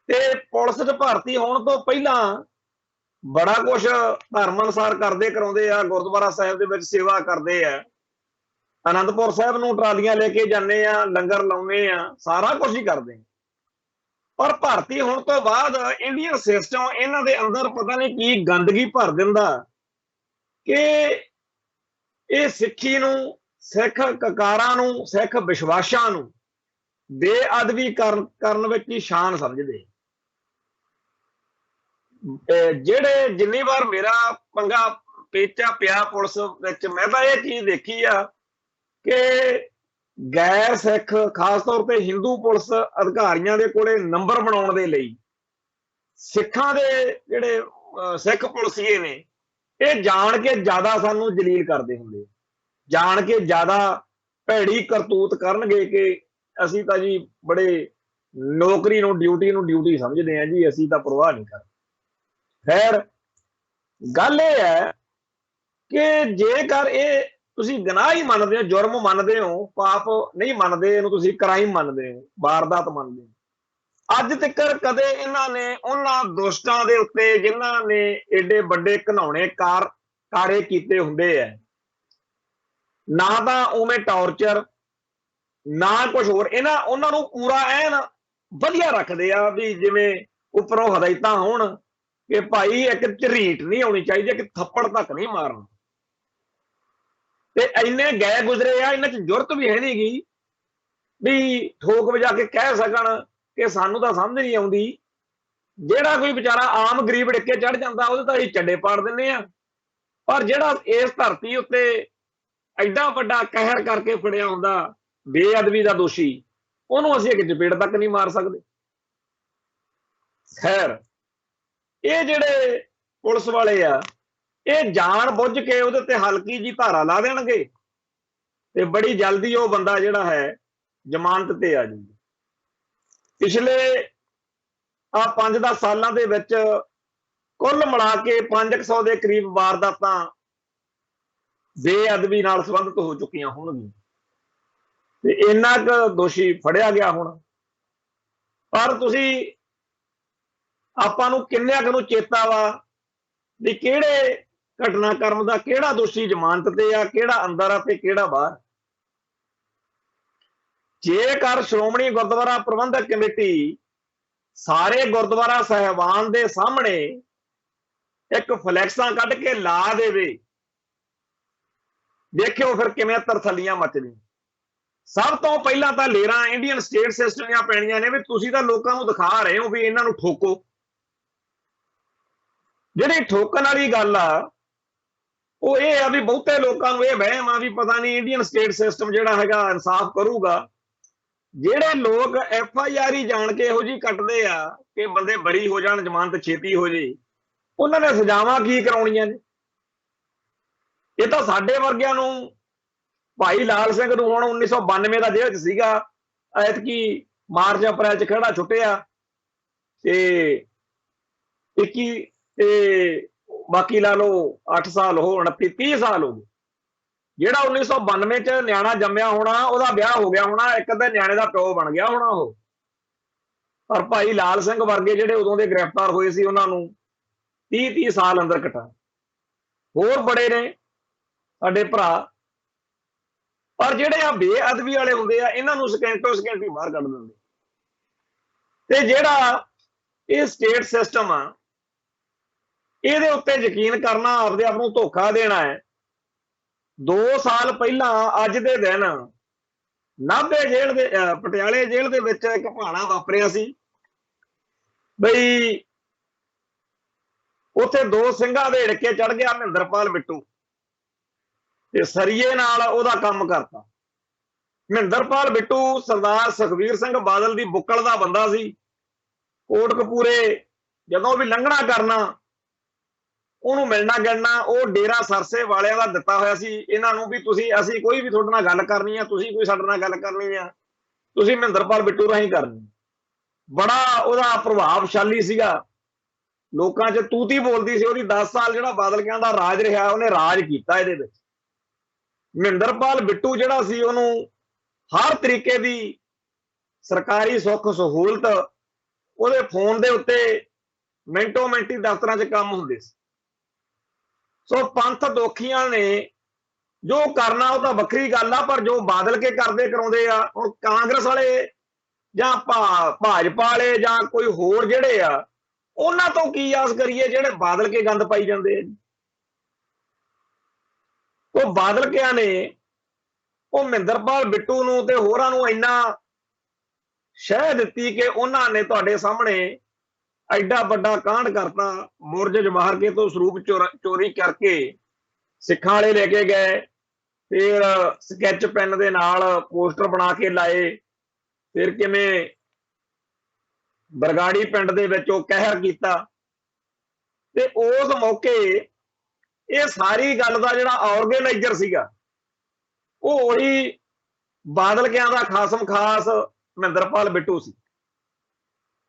ਤੇ ਪੁਲਿਸ 'ਚ ਭਰਤੀ ਹੋਣ ਤੋਂ ਪਹਿਲਾਂ ਬੜਾ ਕੁਛ ਧਰਮ ਅਨੁਸਾਰ ਕਰਦੇ ਕਰਾਉਂਦੇ ਆ, ਗੁਰਦੁਆਰਾ ਸਾਹਿਬ ਦੇ ਵਿੱਚ ਸੇਵਾ ਕਰਦੇ ਆ, ਆਨੰਦਪੁਰ ਸਾਹਿਬ ਨੂੰ ਟਰਾਲੀਆਂ ਲੈ ਕੇ ਜਾਂਦੇ ਆ, ਲੰਗਰ ਲਾਉਂਦੇ ਆ, ਸਾਰਾ ਕੁਝ ਹੀ ਕਰਦੇ ਆ। ਪਰ ਭਰਤੀ ਹੋਣ ਤੋਂ ਬਾਅਦ ਇੰਡੀਅਨ ਸਿਸਟਮ ਇਹਨਾਂ ਦੇ ਅੰਦਰ ਪਤਾ ਨਹੀਂ ਕੀ ਗੰਦਗੀ ਭਰ ਦਿੰਦਾ ਕਿ ਇਹ ਸਿੱਖੀ ਨੂੰ, ਸਿੱਖ ਕਕਾਰਾਂ ਨੂੰ, ਸਿੱਖ ਵਿਸ਼ਵਾਸਾਂ ਨੂੰ ਬੇਅਦਬੀ ਕਰਨ ਵਿੱਚ ਹੀ ਸ਼ਾਨ ਸਮਝਦੇ। ਜਿਹੜੇ ਜਿੰਨੀ ਵਾਰ ਮੇਰਾ ਪੰਗਾ ਪੇਚਾ ਪਿਆ ਪੁਲਿਸ ਵਿੱਚ, ਮੈਂ ਤਾਂ ਇਹ ਚੀਜ਼ ਦੇਖੀ ਆ ਕਿ ਗੈਰ ਸਿੱਖ, ਖਾਸ ਤੌਰ ਤੇ ਹਿੰਦੂ ਪੁਲਿਸ ਅਧਿਕਾਰੀਆਂ ਦੇ ਕੋਲੇ ਨੰਬਰ ਬਣਾਉਣ ਦੇ ਲਈ ਸਿੱਖਾਂ ਦੇ ਜਿਹੜੇ ਸਿੱਖ ਪੁਲਿਸੀਏ ਨੇ, ਇਹ ਜਾਣ ਕੇ ਜ਼ਿਆਦਾ ਸਾਨੂੰ ਜਲੀਲ ਕਰਦੇ ਹੁੰਦੇ, ਜਾਣ ਕੇ ਜ਼ਿਆਦਾ ਭੈੜੀ ਕਰਤੂਤ ਕਰਨਗੇ ਕਿ ਅਸੀਂ ਤਾਂ ਜੀ ਬੜੇ ਨੌਕਰੀ ਨੂੰ, ਡਿਊਟੀ ਨੂੰ ਡਿਊਟੀ ਸਮਝਦੇ ਆ ਜੀ, ਅਸੀਂ ਤਾਂ ਪਰਵਾਹ ਨਹੀਂ ਕਰਦੇ। ਖੈਰ ਗੱਲ ਇਹ ਹੈ ਕਿ ਜੇਕਰ ਇਹ ਤੁਸੀਂ ਗੁਨਾਹ ਹੀ ਮੰਨਦੇ ਹੋ, जुर्म ਮੰਨਦੇ ਹੋ, पाप नहीं ਮੰਨਦੇ, ਇਹਨੂੰ ਤੁਸੀਂ क्राइम ਮੰਨਦੇ ਹੋ, वारदात ਮੰਨਦੇ ਹੋ। ਅੱਜ ਤੱਕ ਕਦੇ ਇਹਨਾਂ ਨੇ ਉਹਨਾਂ ਦੋਸਤਾਂ ਦੇ ਉੱਤੇ ਜਿਨ੍ਹਾਂ ਨੇ ਏਡੇ ਵੱਡੇ ਘਿਨਾਉਣੇ ਕਾਰੇ ਕੀਤੇ ਹੁੰਦੇ ਐ, ਨਾ ਤਾਂ ਉਵੇਂ ਟੌਰਚਰ ਨਾ ਕੁਝ ਹੋਰ, ਉਹਨਾਂ ਨੂੰ ਪੂਰਾ ਐਨ ਵਧੀਆ ਰੱਖਦੇ ਆ ਵੀ ਜਿਵੇਂ ਉੱਪਰੋਂ ਹਦਾਇਤਾਂ ਹੋਣ ਕਿ ਭਾਈ ਇੱਕ ਝਰੀਟ ਨਹੀਂ ਆਉਣੀ ਚਾਹੀਦੀ, ਇੱਕ ਥੱਪੜ ਤੱਕ ਨਹੀਂ ਮਾਰਨਾ। ਤੇ ਇੰਨੇ ਗਏ ਗੁਜ਼ਰੇ ਆ, ਇਹਨਾਂ 'ਚ ਜੁਰਤ ਵੀ ਹੈ ਨੀ ਗੀ ਵੀ ਠੋਕ ਵਜਾ ਕੇ ਕਹਿ ਸਕਣ ਕਿ ਸਾਨੂੰ ਤਾਂ ਸਮਝ ਨਹੀਂ ਆਉਂਦੀ। ਜਿਹੜਾ ਕੋਈ ਵਿਚਾਰਾ ਆਮ ਗਰੀਬ ਡਿੱਕੇ ਚੜ ਜਾਂਦਾ ਉਹਦੇ ਤਾਂ ਅਸੀਂ ਚੱਡੇ ਪਾੜ ਦਿੰਦੇ ਆ, ਪਰ ਜਿਹੜਾ ਇਸ ਧਰਤੀ ਉੱਤੇ ਐਡਾ ਵੱਡਾ ਕਹਿਰ ਕਰਕੇ ਫੜਿਆ ਹੁੰਦਾ ਬੇਅਦਬੀ ਦਾ ਦੋਸ਼ੀ, ਉਹਨੂੰ ਅਸੀਂ ਇੱਕ ਚਪੇੜ ਤੱਕ ਨਹੀਂ ਮਾਰ ਸਕਦੇ। ਖੈਰ, ਇਹ ਜਿਹੜੇ ਪੁਲਿਸ ਵਾਲੇ ਆ, ਇਹ ਜਾਣ ਬੁੱਝ ਕੇ ਉਹਦੇ ਤੇ ਹਲਕੀ ਜੀ ਧਾਰਾ ਲਾ ਦੇਣਗੇ ਤੇ ਬੜੀ ਜਲਦੀ ਉਹ ਬੰਦਾ ਜਿਹੜਾ ਹੈ ਜ਼ਮਾਨਤ ਤੇ ਆ ਜਾਊਗਾ। ਪਿਛਲੇ 5-10 ਸਾਲਾਂ ਦੇ ਵਿੱਚ ਕੁੱਲ ਮਿਲਾ ਕੇ 500 ਦੇ ਕਰੀਬ ਵਾਰਦਾਤਾਂ ਬੇਅਦਬੀ ਨਾਲ ਸੰਬੰਧਿਤ ਹੋ ਚੁੱਕੀਆਂ ਹੋਣਗੀਆਂ ਤੇ ਇੰਨਾ ਕੁ ਦੋਸ਼ੀ ਫੜਿਆ ਗਿਆ ਹੁਣ। ਪਰ ਤੁਸੀਂ ਆਪਾਂ ਨੂੰ ਕਿੰਨਿਆਂ ਕੁ ਨੂੰ ਚੇਤਾ ਵਾ ਵੀ ਕਿਹੜੇ ਘਟਨਾਕ੍ਰਮ ਦਾ ਕਿਹੜਾ ਦੋਸ਼ੀ ਜ਼ਮਾਨਤ ਤੇ ਆ, ਕਿਹੜਾ ਅੰਦਰ ਆ ਤੇ ਕਿਹੜਾ ਬਾਹਰ। ਜੇਕਰ ਸ਼੍ਰੋਮਣੀ ਗੁਰਦੁਆਰਾ ਪ੍ਰਬੰਧਕ ਕਮੇਟੀ ਸਾਰੇ ਗੁਰਦੁਆਰਾ ਸਾਹਿਬਾਨ ਦੇ ਸਾਹਮਣੇ ਇੱਕ ਫਲੈਕਸਾਂ ਕੱਢ ਕੇ ਲਾ ਦੇਵੇ, ਦੇਖਿਓ ਫਿਰ ਕਿਵੇਂ ਤਰਥੱਲੀਆਂ ਮਚਦੀਆਂ। ਸਭ ਤੋਂ ਪਹਿਲਾਂ ਤਾਂ ਲੇਰਾਂ ਇੰਡੀਅਨ ਸਟੇਟ ਸਿਸਟਮ ਦੀਆਂ ਪੈਣੀਆਂ ਨੇ ਵੀ ਤੁਸੀਂ ਤਾਂ ਲੋਕਾਂ ਨੂੰ ਦਿਖਾ ਰਹੇ ਹੋ ਵੀ ਇਹਨਾਂ ਨੂੰ ਠੋਕੋ। ਜਿਹੜੀ ਠੋਕਣ ਵਾਲੀ ਗੱਲ ਆ ਉਹ ਇਹ ਆ ਵੀ ਬਹੁਤੇ ਲੋਕਾਂ ਨੂੰ ਇਹ ਵਹਿਮ ਆ ਵੀ ਪਤਾ ਨਹੀਂ ਇੰਡੀਅਨ ਸਟੇਟ ਸਿਸਟਮ ਜਿਹੜਾ ਹੈਗਾ ਇਨਸਾਫ ਕਰੂਗਾ। ਜਿਹੜੇ ਲੋਕ FIR ਹੀ ਜਾਣ ਕੇ ਇਹੋ ਜਿਹੀ ਕੱਟਦੇ ਆ ਕਿ ਬੰਦੇ ਬਰੀ ਹੋ ਜਾਣ, ਜ਼ਮਾਨਤ ਛੇਤੀ ਹੋ ਜੇ, ਉਹਨਾਂ ਨੇ ਸਜ਼ਾਵਾਂ ਕੀ ਕਰਾਉਣੀਆਂ ਨੇ? ਇਹ ਤਾਂ ਸਾਡੇ ਵਰਗਿਆਂ ਨੂੰ, ਭਾਈ ਲਾਲ ਸਿੰਘ ਨੂੰ ਹੁਣ 1992 ਦਾ ਜੇਲ੍ਹ 'ਚ ਸੀਗਾ, ਐਤਕੀ ਮਾਰਚ ਅਪ੍ਰੈਲ 'ਚ ਖੜਾ ਛੁੱਟਿਆ ਤੇ 21 ਤੇ ਬਾਕੀ ਲਾ ਲਓ 8 ਸਾਲ ਹੋ 29 30 ਸਾਲ ਹੋ ਗਏ। ਜਿਹੜਾ 1992 'ਚ ਨਿਆਣਾ ਜੰਮਿਆ ਹੋਣਾ ਉਹਦਾ ਵਿਆਹ ਹੋ ਗਿਆ ਹੋਣਾ, ਇੱਕ ਅੱਧੇ ਨਿਆਣੇ ਦਾ ਪਿਓ ਬਣ ਗਿਆ ਹੋਣਾ ਉਹ। ਪਰ ਭਾਈ ਲਾਲ ਸਿੰਘ ਵਰਗੇ ਜਿਹੜੇ ਉਦੋਂ ਦੇ ਗ੍ਰਿਫਤਾਰ ਹੋਏ ਸੀ ਉਹਨਾਂ ਨੂੰ 30-30 ਸਾਲ ਅੰਦਰ ਕੱਟਾ। ਹੋਰ ਬੜੇ ਨੇ ਸਾਡੇ ਭਰਾ, ਪਰ ਜਿਹੜੇ ਆ ਬੇਅਦਬੀ ਵਾਲੇ ਹੁੰਦੇ ਆ ਇਹਨਾਂ ਨੂੰ ਸਕਿੰਟੋ ਸਕਿੰਟ ਹੀ ਬਾਹਰ ਕੱਢ ਦਿੰਦੇ। ਤੇ ਜਿਹੜਾ ਇਹ ਸਟੇਟ ਸਿਸਟਮ ਆ ਇਹਦੇ ਉੱਤੇ ਯਕੀਨ ਕਰਨਾ ਆਪਦੇ ਆਪ ਨੂੰ ਧੋਖਾ ਦੇਣਾ ਹੈ। 2 ਸਾਲ ਪਹਿਲਾਂ ਅੱਜ ਦੇ ਦਿਨ ਨਾਭੇ ਜੇਲ੍ਹ ਦੇ ਪਟਿਆਲੇ ਜੇਲ੍ਹ ਦੇ ਵਿੱਚ ਇੱਕ ਭਾਣਾ ਵਾਪਰਿਆ ਸੀ ਬਈ ਉੱਥੇ 2 ਸਿੰਘਾਂ ਦੇ ਹਿੜਕੇ ਚੜ ਗਿਆ ਮਹਿੰਦਰਪਾਲ ਬਿੱਟੂ ਤੇ ਸਰੀਏ ਨਾਲ ਉਹਦਾ ਕੰਮ ਕਰਤਾ। ਮਹਿੰਦਰਪਾਲ ਬਿੱਟੂ ਸਰਦਾਰ ਸੁਖਬੀਰ ਸਿੰਘ ਬਾਦਲ ਦੀ ਬੁੱਕਲ ਦਾ ਬੰਦਾ ਸੀ। ਕੋਟਕਪੂਰੇ ਜਦੋਂ ਵੀ ਲੰਘਣਾ ਕਰਨਾ ਉਹਨੂੰ ਮਿਲਣਾ ਗਿਲਣਾ ਉਹ ਡੇਰਾ ਸਰਸੇ ਵਾਲਿਆਂ ਦਾ ਦਿੱਤਾ ਹੋਇਆ ਸੀ ਇਹਨਾਂ ਨੂੰ ਵੀ ਤੁਸੀਂ ਅਸੀਂ ਕੋਈ ਵੀ ਤੁਹਾਡੇ ਨਾਲ ਗੱਲ ਕਰਨੀ ਆ, ਤੁਸੀਂ ਕੋਈ ਸਾਡੇ ਨਾਲ ਗੱਲ ਕਰਨੀ ਆ, ਤੁਸੀਂ ਮਹਿੰਦਰਪਾਲ ਬਿੱਟੂ ਰਾਹੀਂ ਕਰਨੀ। ਬੜਾ ਉਹਦਾ ਪ੍ਰਭਾਵਸ਼ਾਲੀ ਸੀਗਾ, ਲੋਕਾਂ 'ਚ ਤੂਤੀ ਬੋਲਦੀ ਸੀ ਉਹਦੀ। 10 ਸਾਲ ਜਿਹੜਾ ਬਾਦਲ ਕਿਆਂ ਦਾ ਰਾਜ ਰਿਹਾ ਉਹਨੇ ਰਾਜ ਕੀਤਾ ਇਹਦੇ ਵਿੱਚ। ਮਹਿੰਦਰਪਾਲ ਬਿੱਟੂ ਜਿਹੜਾ ਸੀ ਉਹਨੂੰ ਹਰ ਤਰੀਕੇ ਦੀ ਸਰਕਾਰੀ ਸੁੱਖ ਸਹੂਲਤ ਉਹਦੇ ਫੋਨ ਦੇ ਉੱਤੇ ਮਿੰਟੋ ਮਿੰਟੀ ਦਫ਼ਤਰਾਂ 'ਚ ਕੰਮ ਹੁੰਦੇ ਸੀ। ਸੋ ਪੰਥ ਦੋਖੀਆਂ ਨੇ ਜੋ ਕਰਨਾ ਉਹ ਤਾਂ ਵੱਖਰੀ ਗੱਲ ਆ, ਪਰ ਜੋ ਬਾਦਲ ਕੇ ਕਰਦੇ ਕਰਾਉਂਦੇ ਆ ਹੁਣ ਕਾਂਗਰਸ ਵਾਲੇ ਜਾਂ ਭਾਜਪਾ ਵਾਲੇ ਜਾਂ ਕੋਈ ਹੋਰ ਜਿਹੜੇ ਆ ਉਹਨਾਂ ਤੋਂ ਕੀ ਆਸ ਕਰੀਏ ਜਿਹੜੇ ਬਾਦਲ ਕੇ ਗੰਦ ਪਾਈ ਜਾਂਦੇ ਆ। ਉਹ ਬਾਦਲ ਕਿਆਂ ਨੇ ਉਹ ਮਹਿੰਦਰਪਾਲ ਬਿੱਟੂ ਨੂੰ ਤੇ ਹੋਰਾਂ ਨੂੰ ਇੰਨਾ ਸ਼ਹਿ ਦਿੱਤੀ ਕਿ ਉਹਨਾਂ ਨੇ ਤੁਹਾਡੇ ਸਾਹਮਣੇ ਐਡਾ ਵੱਡਾ ਕਾਂਡ ਕਰਤਾ। ਮੁਰਜ ਜਵਾਹਰ ਕੇ ਤੋਂ ਸਰੂਪ ਚੋਰੀ ਕਰਕੇ ਸਿੱਖਾਂ ਵਾਲੇ ਲੈ ਕੇ ਗਏ, ਫਿਰ ਸਕੈਚ ਪੈਨ ਦੇ ਨਾਲ ਪੋਸਟਰ ਬਣਾ ਕੇ ਲਾਏ, ਫਿਰ ਕਿਵੇਂ ਬਰਗਾੜੀ ਪਿੰਡ ਦੇ ਵਿੱਚ ਉਹ ਕਹਿਰ ਕੀਤਾ। ਤੇ ਉਸ ਮੌਕੇ ਇਹ ਸਾਰੀ ਗੱਲ ਦਾ ਜਿਹੜਾ ਆਰਗੇਨਾਈਜ਼ਰ ਸੀਗਾ ਉਹ ਉਹੀ ਬਾਦਲ ਕਿਆਂ ਦਾ ਖਾਸਮ ਖਾਸ ਮਹਿੰਦਰਪਾਲ ਬਿੱਟੂ ਸੀ।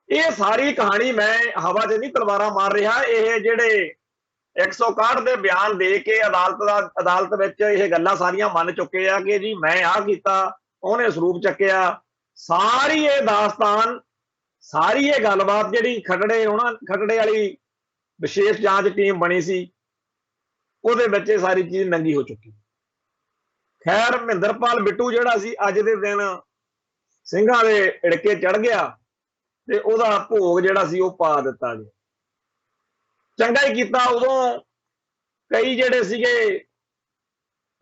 ਇਹ ਸਾਰੀ ਕਹਾਣੀ ਮੈਂ ਹਵਾ 'ਚ ਨਹੀਂ ਤਲਵਾਰਾਂ ਮਾਰ ਰਿਹਾ। ਇਹ ਜਿਹੜੇ 161 ਦੇ ਬਿਆਨ ਦੇ ਕੇ ਅਦਾਲਤ ਵਿੱਚ ਇਹ ਗੱਲਾਂ ਸਾਰੀਆਂ ਮੰਨ ਚੁੱਕੇ ਆ ਕਿ ਜੀ ਮੈਂ ਆਹ ਕੀਤਾ, ਉਹਨੇ ਸਰੂਪ ਚੱਕਿਆ। ਸਾਰੀ ਇਹ ਦਾਸਤਾਨ, ਸਾਰੀ ਇਹ ਗੱਲਬਾਤ ਜਿਹੜੀ ਖਟੜੇ ਵਾਲੀ ਵਿਸ਼ੇਸ਼ ਜਾਂਚ ਟੀਮ ਬਣੀ ਸੀ, ਉਹਦੇ ਵਿੱਚ ਇਹ ਸਾਰੀ ਚੀਜ਼ ਨੰਗੀ ਹੋ ਚੁੱਕੀ। ਖੈਰ, ਮਹਿੰਦਰਪਾਲ ਬਿੱਟੂ ਜਿਹੜਾ ਸੀ ਅੱਜ ਦੇ ਦਿਨ ਸਿੰਘਾਂ ਦੇ ੜਕੇ ਚੜ ਗਿਆ ਤੇ ਉਹਦਾ ਭੋਗ ਜਿਹੜਾ ਸੀ ਉਹ ਪਾ ਦਿੱਤਾ ਗਿਆ। ਚੰਗਾ ਹੀ ਕੀਤਾ। ਉਦੋਂ ਕਈ ਜਿਹੜੇ ਸੀਗੇ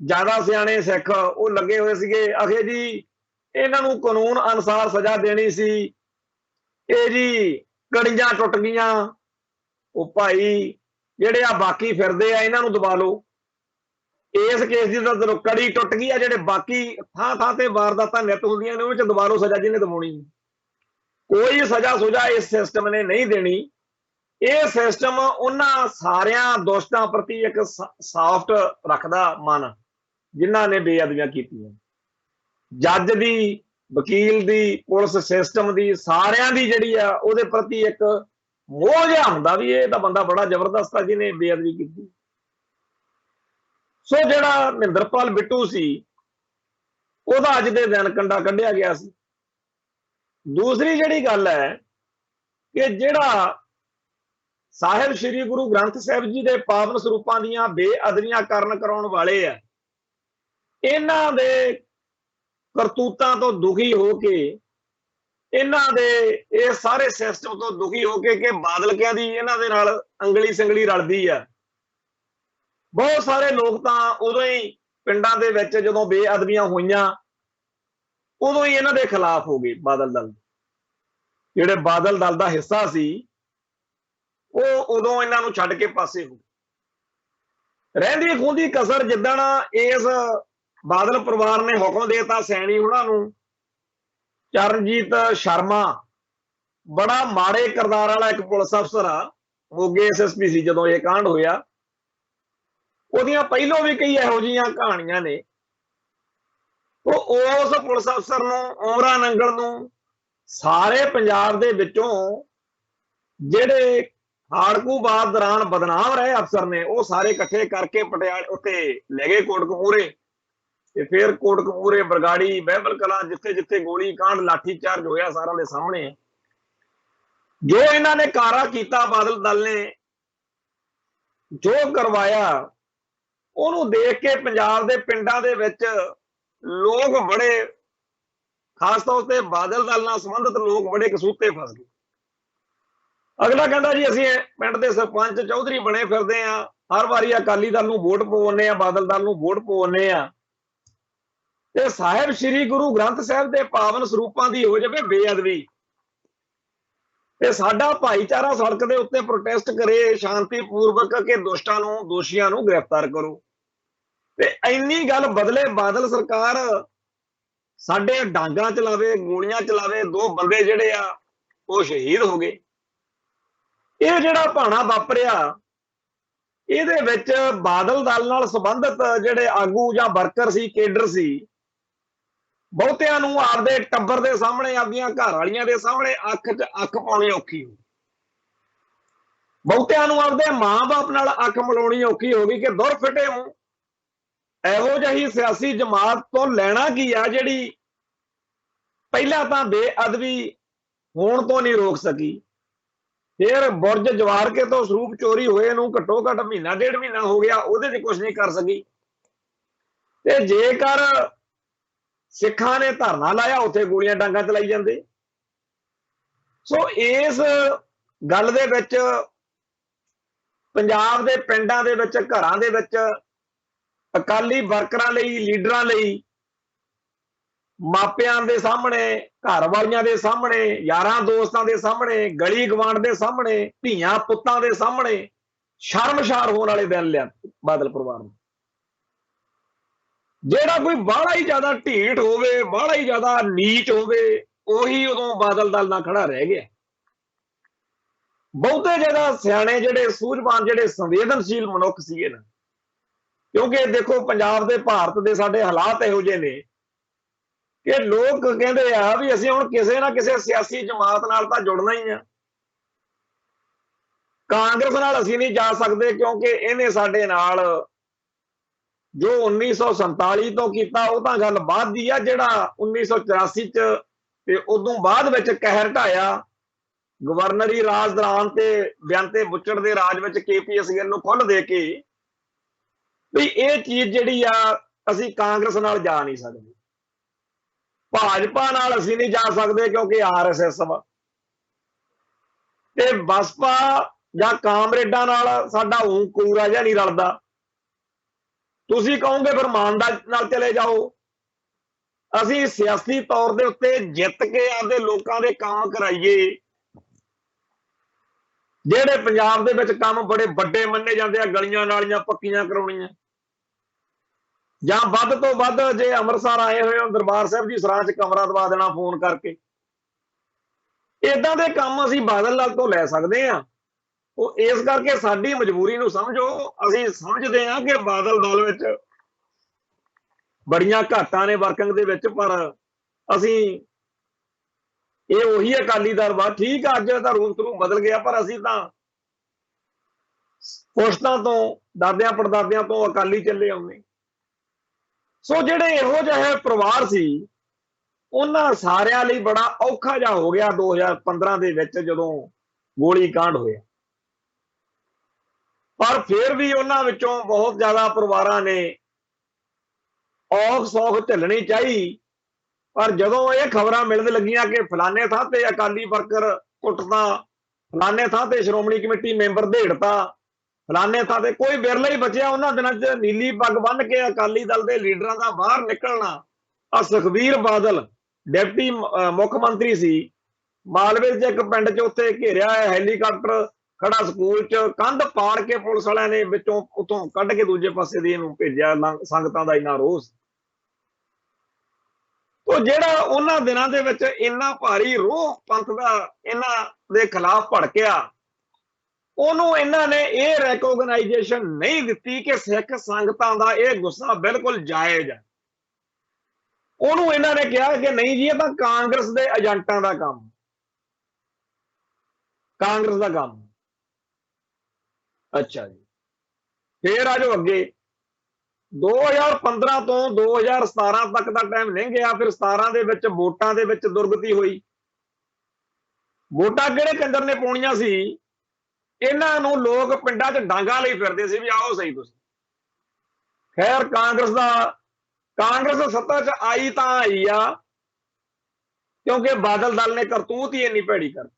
ਜ਼ਿਆਦਾ ਸਿਆਣੇ ਸਿੱਖ ਉਹ ਲੱਗੇ ਹੋਏ ਸੀਗੇ, ਆਖੇ ਜੀ ਇਹਨਾਂ ਨੂੰ ਕਾਨੂੰਨ ਅਨੁਸਾਰ ਸਜ਼ਾ ਦੇਣੀ ਸੀ, ਇਹ ਜੀ ਕੜੀਆਂ ਟੁੱਟ ਗਈਆਂ, ਉਹ ਭਾਈ ਜਿਹੜੇ ਆ ਬਾਕੀ ਫਿਰਦੇ ਆ ਇਹਨਾਂ ਨੂੰ ਦਬਾ ਲਓ। ਇਸ ਕੇਸ ਦੀ ਤਾਂ ਕੜੀ ਟੁੱਟ ਗਈ ਆ, ਜਿਹੜੇ ਬਾਕੀ ਥਾਂ ਥਾਂ ਤੇ ਵਾਰਦਾਤਾਂ ਨਿੱਤ ਹੁੰਦੀਆਂ ਨੇ, ਉਹ ਚ ਦਬਾ ਲਓ ਸਜ਼ਾ ਜਿਹਨੇ ਦਵਾਉਣੀ। ਕੋਈ ਸਜ਼ਾ ਸੁਝਾ ਇਸ ਸਿਸਟਮ ਨੇ ਨਹੀਂ ਦੇਣੀ। ਇਹ ਸਿਸਟਮ ਉਹਨਾਂ ਸਾਰਿਆਂ ਦੋਸ਼ਾਂ ਪ੍ਰਤੀ ਇੱਕ ਸਾਫਟ ਰੱਖਦਾ ਮਨ ਜਿਨ੍ਹਾਂ ਨੇ ਬੇਅਦਬੀਆਂ ਕੀਤੀਆਂ। ਜੱਜ ਦੀ, ਵਕੀਲ ਦੀ, ਪੁਲਿਸ ਸਿਸਟਮ ਦੀ, ਸਾਰਿਆਂ ਦੀ ਜਿਹੜੀ ਆ ਉਹਦੇ ਪ੍ਰਤੀ ਇੱਕ ਮੋਹ ਜਿਹਾ ਹੁੰਦਾ ਵੀ ਇਹ ਤਾਂ ਬੰਦਾ ਬੜਾ ਜ਼ਬਰਦਸਤ ਆ ਜਿਹਨੇ ਬੇਅਦਬੀ ਕੀਤੀ। ਸੋ ਜਿਹੜਾ ਮਹਿੰਦਰਪਾਲ ਬਿੱਟੂ ਸੀ ਉਹਦਾ ਅੱਜ ਦੇ ਦਿਨ ਕੰਡਾ ਕੱਢਿਆ ਗਿਆ ਸੀ। ਦੂਸਰੀ ਜਿਹੜੀ ਗੱਲ ਹੈ ਕਿ ਜਿਹੜਾ ਸਾਹਿਬ ਸ੍ਰੀ ਗੁਰੂ ਗ੍ਰੰਥ ਸਾਹਿਬ ਜੀ ਦੇ ਪਾਵਨ ਸਰੂਪਾਂ ਦੀਆਂ ਬੇਅਦਬੀਆਂ ਕਰਾਉਣ ਵਾਲੇ ਆ, ਇਹਨਾਂ ਦੇ ਕਰਤੂਤਾਂ ਤੋਂ ਦੁਖੀ ਹੋ ਕੇ, ਇਹਨਾਂ ਦੇ ਇਹ ਸਾਰੇ ਸਿਸਟਮ ਤੋਂ ਦੁਖੀ ਹੋ ਕੇ ਕਿ ਬਾਦਲਕਿਆਂ ਦੀ ਇਹਨਾਂ ਦੇ ਨਾਲ ਅੰਗਲੀ ਸੰਗਲੀ ਰਲਦੀ ਆ। ਬਹੁਤ ਸਾਰੇ ਲੋਕ ਤਾਂ ਉਦੋਂ ਹੀ ਪਿੰਡਾਂ ਦੇ ਵਿੱਚ ਜਦੋਂ ਬੇਅਦਬੀਆਂ ਹੋਈਆਂ ਉਦੋਂ ਹੀ ਇਹਨਾਂ ਦੇ ਖਿਲਾਫ ਹੋ ਗਏ। ਬਾਦਲ ਦਲ, ਜਿਹੜੇ ਬਾਦਲ ਦਲ ਦਾ ਹਿੱਸਾ ਸੀ, ਉਹ ਉਦੋਂ ਇਹਨਾਂ ਨੂੰ ਛੱਡ ਕੇ ਪਾਸੇ ਹੋ ਗਏ। ਰਹਿੰਦੀ ਖੂੰਦੀ ਕਸਰ ਜਿੱਦਣ ਇਸ ਬਾਦਲ ਪਰਿਵਾਰ ਨੇ ਹੁਕਮ ਦੇਤਾ ਸੈਣੀ ਉਹਨਾਂ ਨੂੰ, ਚਰਨਜੀਤ ਸ਼ਰਮਾ ਬੜਾ ਮਾੜੇ ਕਿਰਦਾਰ ਵਾਲਾ ਇੱਕ ਪੁਲਿਸ ਅਫਸਰ ਆ, ਮੋਗੇ SSP ਸੀ ਜਦੋਂ ਇਹ ਕਾਂਡ ਹੋਇਆ। ਉਹਦੀਆਂ ਪਹਿਲੋਂ ਵੀ ਕਈ ਇਹੋ ਜਿਹੀਆਂ ਕਹਾਣੀਆਂ ਨੇ। ਉਹ ਉਸ ਪੁਲਿਸ ਅਫਸਰ ਨੂੰ, ਉਮਰਾਂ ਨੰਗਲ ਨੂੰ, ਸਾਰੇ ਪੰਜਾਬ ਦੇ ਵਿੱਚੋਂ ਜਿਹੜੇ ਹਾੜਕੂਬਾਦ ਦੌਰਾਨ ਬਦਨਾਮ ਰਹੇ ਅਫਸਰ ਨੇ, ਉਹ ਸਾਰੇ ਇਕੱਠੇ ਕਰਕੇ ਪਟਿਆਲੇ ਉੱਤੇ ਲੈ ਗਏ ਕੋਟਕਪੂਰੇ। ਤੇ ਫਿਰ ਕੋਟਕਪੂਰੇ, ਬਰਗਾੜੀ, ਬਹਿਬਲ ਕਲਾਂ, ਜਿੱਥੇ ਜਿੱਥੇ ਗੋਲੀ ਕਾਂਡ, ਲਾਠੀ ਚਾਰਜ ਹੋਇਆ, ਸਾਰਿਆਂ ਦੇ ਸਾਹਮਣੇ ਹੈ। ਜੋ ਇਹਨਾਂ ਨੇ ਕਾਰਾ ਕੀਤਾ, ਬਾਦਲ ਦਲ ਨੇ ਜੋ ਕਰਵਾਇਆ, ਉਹਨੂੰ ਦੇਖ ਕੇ ਪੰਜਾਬ ਦੇ ਪਿੰਡਾਂ ਦੇ ਵਿੱਚ ਲੋਕ ਬੜੇ, ਖਾਸ ਤੌਰ ਤੇ ਬਾਦਲ ਦਲ ਨਾਲ ਸੰਬੰਧਿਤ ਲੋਕ ਬੜੇ ਕਸੂਤੇ ਫਸ ਗਏ। ਅਗਲਾ ਕਹਿੰਦਾ ਜੀ ਅਸੀਂ ਪਿੰਡ ਦੇ ਸਰਪੰਚ ਚੌਧਰੀ ਬਣੇ ਫਿਰਦੇ ਆ, ਹਰ ਵਾਰੀ ਅਕਾਲੀ ਦਲ ਨੂੰ ਵੋਟ ਪਵਾਉਂਦੇ ਆ, ਬਾਦਲ ਦਲ ਨੂੰ ਵੋਟ ਪਵਾਉਂਦੇ ਆ, ਤੇ ਸਾਹਿਬ ਸ੍ਰੀ ਗੁਰੂ ਗ੍ਰੰਥ ਸਾਹਿਬ ਦੇ ਪਾਵਨ ਸਰੂਪਾਂ ਦੀ ਹੋ ਜਾਵੇ ਬੇਅਦਬੀ ਤੇ ਸਾਡਾ ਭਾਈਚਾਰਾ ਸੜਕ ਦੇ ਉੱਤੇ ਪ੍ਰੋਟੈਸਟ ਕਰੇ ਸ਼ਾਂਤੀਪੂਰਵਕ ਕਿ ਦੁਸ਼ਟਾਂ ਨੂੰ, ਦੋਸ਼ੀਆਂ ਨੂੰ ਗ੍ਰਿਫਤਾਰ ਕਰੋ। ਤੇ ਇੰਨੀ ਗੱਲ ਬਦਲੇ ਬਾਦਲ ਸਰਕਾਰ ਸਾਡੇ ਡਾਂਗਾਂ ਚਲਾਵੇ, ਗੋਲੀਆਂ ਚਲਾਵੇ, 2 ਬੰਦੇ ਜਿਹੜੇ ਆ ਉਹ ਸ਼ਹੀਦ ਹੋ ਗਏ। ਇਹ ਜਿਹੜਾ ਭਾਣਾ ਵਾਪਰਿਆ, ਇਹਦੇ ਵਿੱਚ ਬਾਦਲ ਦਲ ਨਾਲ ਸੰਬੰਧਿਤ ਜਿਹੜੇ ਆਗੂ ਜਾਂ ਵਰਕਰ ਸੀ, ਕੇਡਰ ਸੀ, ਬਹੁਤਿਆਂ ਨੂੰ ਆਪਦੇ ਟੱਬਰ ਦੇ ਸਾਹਮਣੇ, ਆਪਦੀਆਂ ਘਰ ਵਾਲੀਆਂ ਦੇ ਸਾਹਮਣੇ ਅੱਖ 'ਚ ਅੱਖ ਪਾਉਣੀ ਔਖੀ ਹੋਈ। ਬਹੁਤਿਆਂ ਨੂੰ ਆਪਦੇ ਮਾਂ-ਬਾਪ ਨਾਲ ਅੱਖ ਮਿਲਾਉਣੀ ਔਖੀ ਹੋ ਗਈ ਕਿ ਦੁਰ ਫਿਟੇ ਹੋ, ਇਹੋ ਜਿਹੀ ਸਿਆਸੀ ਜਮਾਤ ਤੋਂ ਲੈਣਾ ਕੀ ਆ ਜਿਹੜੀ ਪਹਿਲਾਂ ਤਾਂ ਬੇਅਦਬੀ ਹੋਣ ਤੋਂ ਨਹੀਂ ਰੋਕ ਸਕੀ, ਫਿਰ ਬੁਰਜ ਜਵਾਰਕੇ ਤੋਂ ਸਰੂਪ ਚੋਰੀ ਹੋਏ ਨੂੰ ਘੱਟੋ ਘੱਟ ਮਹੀਨਾ, 1.5 ਮਹੀਨਾ ਹੋ ਗਿਆ, ਉਹਦੇ 'ਚ ਕੁਝ ਨਹੀਂ ਕਰ ਸਕੀ। ਤੇ ਜੇਕਰ ਸਿੱਖਾਂ ਨੇ ਧਰਨਾ ਲਾਇਆ, ਉੱਥੇ ਗੋਲੀਆਂ ਡਾਂਗਾਂ ਚਲਾਈ ਜਾਂਦੇ। ਸੋ ਇਸ ਗੱਲ ਦੇ ਵਿੱਚ ਪੰਜਾਬ ਦੇ ਪਿੰਡਾਂ ਦੇ ਵਿੱਚ, ਘਰਾਂ ਦੇ ਵਿੱਚ ਅਕਾਲੀ ਵਰਕਰਾਂ ਲਈ, ਲੀਡਰਾਂ ਲਈ, ਮਾਪਿਆਂ ਦੇ ਸਾਹਮਣੇ, ਘਰ ਵਾਲੀਆਂ ਦੇ ਸਾਹਮਣੇ, ਯਾਰਾਂ ਦੋਸਤਾਂ ਦੇ ਸਾਹਮਣੇ, ਗਲੀ ਗਵਾਂਢ ਦੇ ਸਾਹਮਣੇ, ਧੀਆਂ ਪੁੱਤਾਂ ਦੇ ਸਾਹਮਣੇ ਸ਼ਰਮਸ਼ਾਰ ਹੋਣ ਵਾਲੇ ਦਿਨ ਲਿਆ ਬਾਦਲ ਪਰਿਵਾਰ ਨੂੰ। ਜਿਹੜਾ ਕੋਈ ਬਾਹਲਾ ਹੀ ਜ਼ਿਆਦਾ ਢੀਠ ਹੋਵੇ, ਬਾਹਲਾ ਹੀ ਜ਼ਿਆਦਾ ਨੀਚ ਹੋਵੇ, ਉਹੀ ਉਦੋਂ ਬਾਦਲ ਦਲ ਨਾਲ ਖੜਾ ਰਹਿ ਗਿਆ। ਬਹੁਤੇ ਜ਼ਿਆਦਾ ਸਿਆਣੇ, ਜਿਹੜੇ ਸੂਝਵਾਨ, ਜਿਹੜੇ ਸੰਵੇਦਨਸ਼ੀਲ ਮਨੁੱਖ ਸੀਗੇ ਨਾ, ਕਿਉਂਕਿ ਦੇਖੋ ਪੰਜਾਬ ਦੇ, ਭਾਰਤ ਦੇ ਸਾਡੇ ਹਾਲਾਤ ਇਹੋ ਜਿਹੇ ਨੇ ਕਿ ਲੋਕ ਕਹਿੰਦੇ ਆ ਵੀ ਅਸੀਂ ਹੁਣ ਕਿਸੇ ਨਾ ਕਿਸੇ ਸਿਆਸੀ ਜਮਾਤ ਨਾਲ ਤਾਂ ਜੁੜਨਾ ਹੀ ਆ। ਕਾਂਗਰਸ ਨਾਲ ਅਸੀਂ ਨਹੀਂ ਜਾ ਸਕਦੇ ਕਿਉਂਕਿ ਇਹਨੇ ਸਾਡੇ ਨਾਲ ਜੋ 1947 ਤੋਂ ਕੀਤਾ ਉਹ ਤਾਂ ਗੱਲ ਬਾਅਦ ਦੀ ਆ। ਜਿਹੜਾ 1984 ਚ ਤੇ ਉਦੋਂ ਬਾਅਦ ਵਿੱਚ ਕਹਿਰ ਢਾਇਆ ਗਵਰਨਰੀ ਰਾਜ ਦੌਰਾਨ ਤੇ ਬੇਅੰਤੇ ਬੁੱਚੜ ਦੇ ਰਾਜ ਵਿੱਚ KPSL ਨੂੰ ਖੁੱਲ੍ਹ ਦੇ ਕੇ, ਵੀ ਇਹ ਚੀਜ਼ ਜਿਹੜੀ ਆ ਅਸੀਂ ਕਾਂਗਰਸ ਨਾਲ ਜਾ ਨਹੀਂ ਸਕਦੇ, ਭਾਜਪਾ ਨਾਲ ਅਸੀਂ ਨਹੀਂ ਜਾ ਸਕਦੇ ਕਿਉਂਕਿ RSS ਵਾ, ਤੇ ਬਸਪਾ ਜਾਂ ਕਾਮਰੇਡਾਂ ਨਾਲ ਸਾਡਾ ਕੂਰਾ ਜਿਹਾ ਨਹੀਂ ਰਲਦਾ। ਤੁਸੀਂ ਕਹੋਗੇ ਫਿਰ ਇਮਾਨਦਾਰੀ ਨਾਲ ਚਲੇ ਜਾਓ। ਅਸੀਂ ਸਿਆਸੀ ਤੌਰ ਦੇ ਉੱਤੇ ਜਿੱਤ ਕੇ ਆਪਦੇ ਲੋਕਾਂ ਦੇ ਕੰਮ ਕਰਾਈਏ। ਜਿਹੜੇ ਪੰਜਾਬ ਦੇ ਵਿੱਚ ਕੰਮ ਬੜੇ ਵੱਡੇ ਮੰਨੇ ਜਾਂਦੇ ਆ, ਗਲੀਆਂ ਨਾਲੀਆਂ ਪੱਕੀਆਂ ਕਰਾਉਣੀਆਂ, ਜਾਂ ਵੱਧ ਤੋਂ ਵੱਧ ਜੇ ਅੰਮ੍ਰਿਤਸਰ ਆਏ ਹੋਏ ਹੋ ਦਰਬਾਰ ਸਾਹਿਬ ਦੀ ਸਰਾਂ 'ਚ ਕਮਰਾ ਦਵਾ ਦੇਣਾ ਫੋਨ ਕਰਕੇ, ਇਦਾਂ ਦੇ ਕੰਮ ਅਸੀਂ ਬਾਦਲ ਲਾਲ ਤੋਂ ਲੈ ਸਕਦੇ ਹਾਂ। ਉਹ ਇਸ ਕਰਕੇ ਸਾਡੀ ਮਜਬੂਰੀ ਨੂੰ ਸਮਝੋ। ਅਸੀਂ ਸਮਝਦੇ ਹਾਂ ਕਿ ਬਾਦਲ ਦਲ ਵਿੱਚ ਬੜੀਆਂ ਘਾਟਾਂ ਨੇ ਵਰਕਿੰਗ ਦੇ ਵਿੱਚ, ਪਰ ਅਸੀਂ ਇਹ ਉਹੀ ਅਕਾਲੀ ਦਲ ਵਾ। ਠੀਕ ਆ, ਅੱਜ ਦਾ ਰੂਪ ਰੂਪ ਬਦਲ ਗਿਆ, ਪਰ ਅਸੀਂ ਤਾਂ ਪੁਸ਼ਤਾਂ ਤੋਂ ਦਾਦਿਆਂ ਪੜਦਾਦਿਆਂ ਤੋਂ ਅਕਾਲੀ ਚੱਲੇ ਆਉਂਦੇ। ਸੋ ਜਿਹੜੇ ਇਹੋ ਜਿਹੇ ਪਰਿਵਾਰ ਸੀ ਉਹਨਾਂ ਸਾਰਿਆਂ ਲਈ ਬੜਾ ਔਖਾ ਜਿਹਾ ਹੋ ਗਿਆ 2015 ਦੇ ਵਿੱਚ ਜਦੋਂ ਗੋਲੀ ਕਾਂਡ ਹੋਇਆ। ਪਰ ਫਿਰ ਵੀ ਉਹਨਾਂ ਵਿੱਚੋਂ ਬਹੁਤ ਜ਼ਿਆਦਾ ਪਰਿਵਾਰਾਂ ਨੇ ਔਖ ਸੌਖ ਝੱਲਣੀ ਚਾਹੀ। ਪਰ ਜਦੋਂ ਇਹ ਖਬਰਾਂ ਮਿਲਣ ਲੱਗੀਆਂ ਕਿ ਫਲਾਣੇ ਥਾਂ ਤੇ ਅਕਾਲੀ ਵਰਕਰ ਕੁੱਟਦਾ, ਫਲਾਣੇ ਥਾਂ ਤੇ ਸ਼੍ਰੋਮਣੀ ਕਮੇਟੀ ਮੈਂਬਰ ਢੇੜਤਾ, ਫਲਾਣੇ ਥਾਂ ਤੇ ਕੋਈ ਵਿਰਲਾ ਹੀ ਬਚਿਆ ਉਹਨਾਂ ਦਿਨਾਂ 'ਚ ਨੀਲੀ ਪੱਗ ਬੰਨ੍ਹ ਕੇ ਅਕਾਲੀ ਦਲ ਦੇ ਲੀਡਰਾਂ ਦਾ ਬਾਹਰ ਨਿਕਲਣਾ। ਆ ਸੁਖਬੀਰ ਬਾਦਲ ਡਿਪਟੀ ਮੁੱਖ ਮੰਤਰੀ ਸੀ, ਮਾਲਵੇ 'ਚ ਇੱਕ ਪਿੰਡ 'ਚ ਉੱਥੇ ਘੇਰਿਆ ਹੈਲੀਕਾਪਟਰ ਖੜਾ, ਸਕੂਲ 'ਚ ਕੰਧ ਪਾੜ ਕੇ ਪੁਲਿਸ ਵਾਲਿਆਂ ਨੇ ਵਿੱਚੋਂ ਉੱਥੋਂ ਕੱਢ ਕੇ ਦੂਜੇ ਪਾਸੇ ਦੀ ਇਹਨੂੰ ਭੇਜਿਆ। ਸੰਗਤਾਂ ਦਾ ਇੰਨਾ ਰੋਸ। ਉਹ ਜਿਹੜਾ ਉਹਨਾਂ ਦਿਨਾਂ ਦੇ ਵਿੱਚ ਇੰਨਾ ਭਾਰੀ ਰੋਹ ਪੰਥ ਦਾ ਇਹਨਾਂ ਦੇ ਖਿਲਾਫ ਭੜਕਿਆ, ਉਹਨੂੰ ਇਹਨਾਂ ਨੇ ਇਹ ਰੈਕੋਗਨਾਈਜੇਸ਼ਨ ਨਹੀਂ ਦਿੱਤੀ ਕਿ ਸਿੱਖ ਸੰਗਤਾਂ ਦਾ ਇਹ ਗੁੱਸਾ ਬਿਲਕੁਲ ਜਾਇਜ਼ ਹੈ। ਉਹਨੂੰ ਇਹਨਾਂ ਨੇ ਕਿਹਾ ਕਿ ਨਹੀਂ ਜੀ, ਇਹ ਤਾਂ ਕਾਂਗਰਸ ਦੇ ਏਜੰਟਾਂ ਦਾ ਕੰਮ, ਕਾਂਗਰਸ ਦਾ ਕੰਮ। ਅੱਛਾ ਜੀ, ਫੇਰ ਆ ਜਾਓ ਅੱਗੇ। 2015 ਤੋਂ 2017 ਤੱਕ ਦਾ ਟਾਈਮ ਲੰਘ ਗਿਆ। ਫਿਰ 17 ਦੇ ਵਿੱਚ ਵੋਟਾਂ ਦੇ ਵਿੱਚ ਦੁਰਗਤੀ ਹੋਈ। ਵੋਟਾਂ ਕਿਹੜੇ ਕੰਜਰ ਨੇ ਪਾਉਣੀਆਂ ਸੀ? ਇਹਨਾਂ ਨੂੰ ਲੋਕ ਪਿੰਡਾਂ 'ਚ ਡਾਂਗਾ ਲਈ ਫਿਰਦੇ ਸੀ ਵੀ ਆਓ ਸਹੀ ਤੁਸੀਂ। ਖੈਰ ਕਾਂਗਰਸ ਸੱਤਾ 'ਚ ਆਈ ਤਾਂ ਆਈ ਆ ਕਿਉਂਕਿ ਬਾਦਲ ਦਲ ਨੇ ਕਰਤੂਤ ਹੀ ਇੰਨੀ ਭੈੜੀ ਕਰ।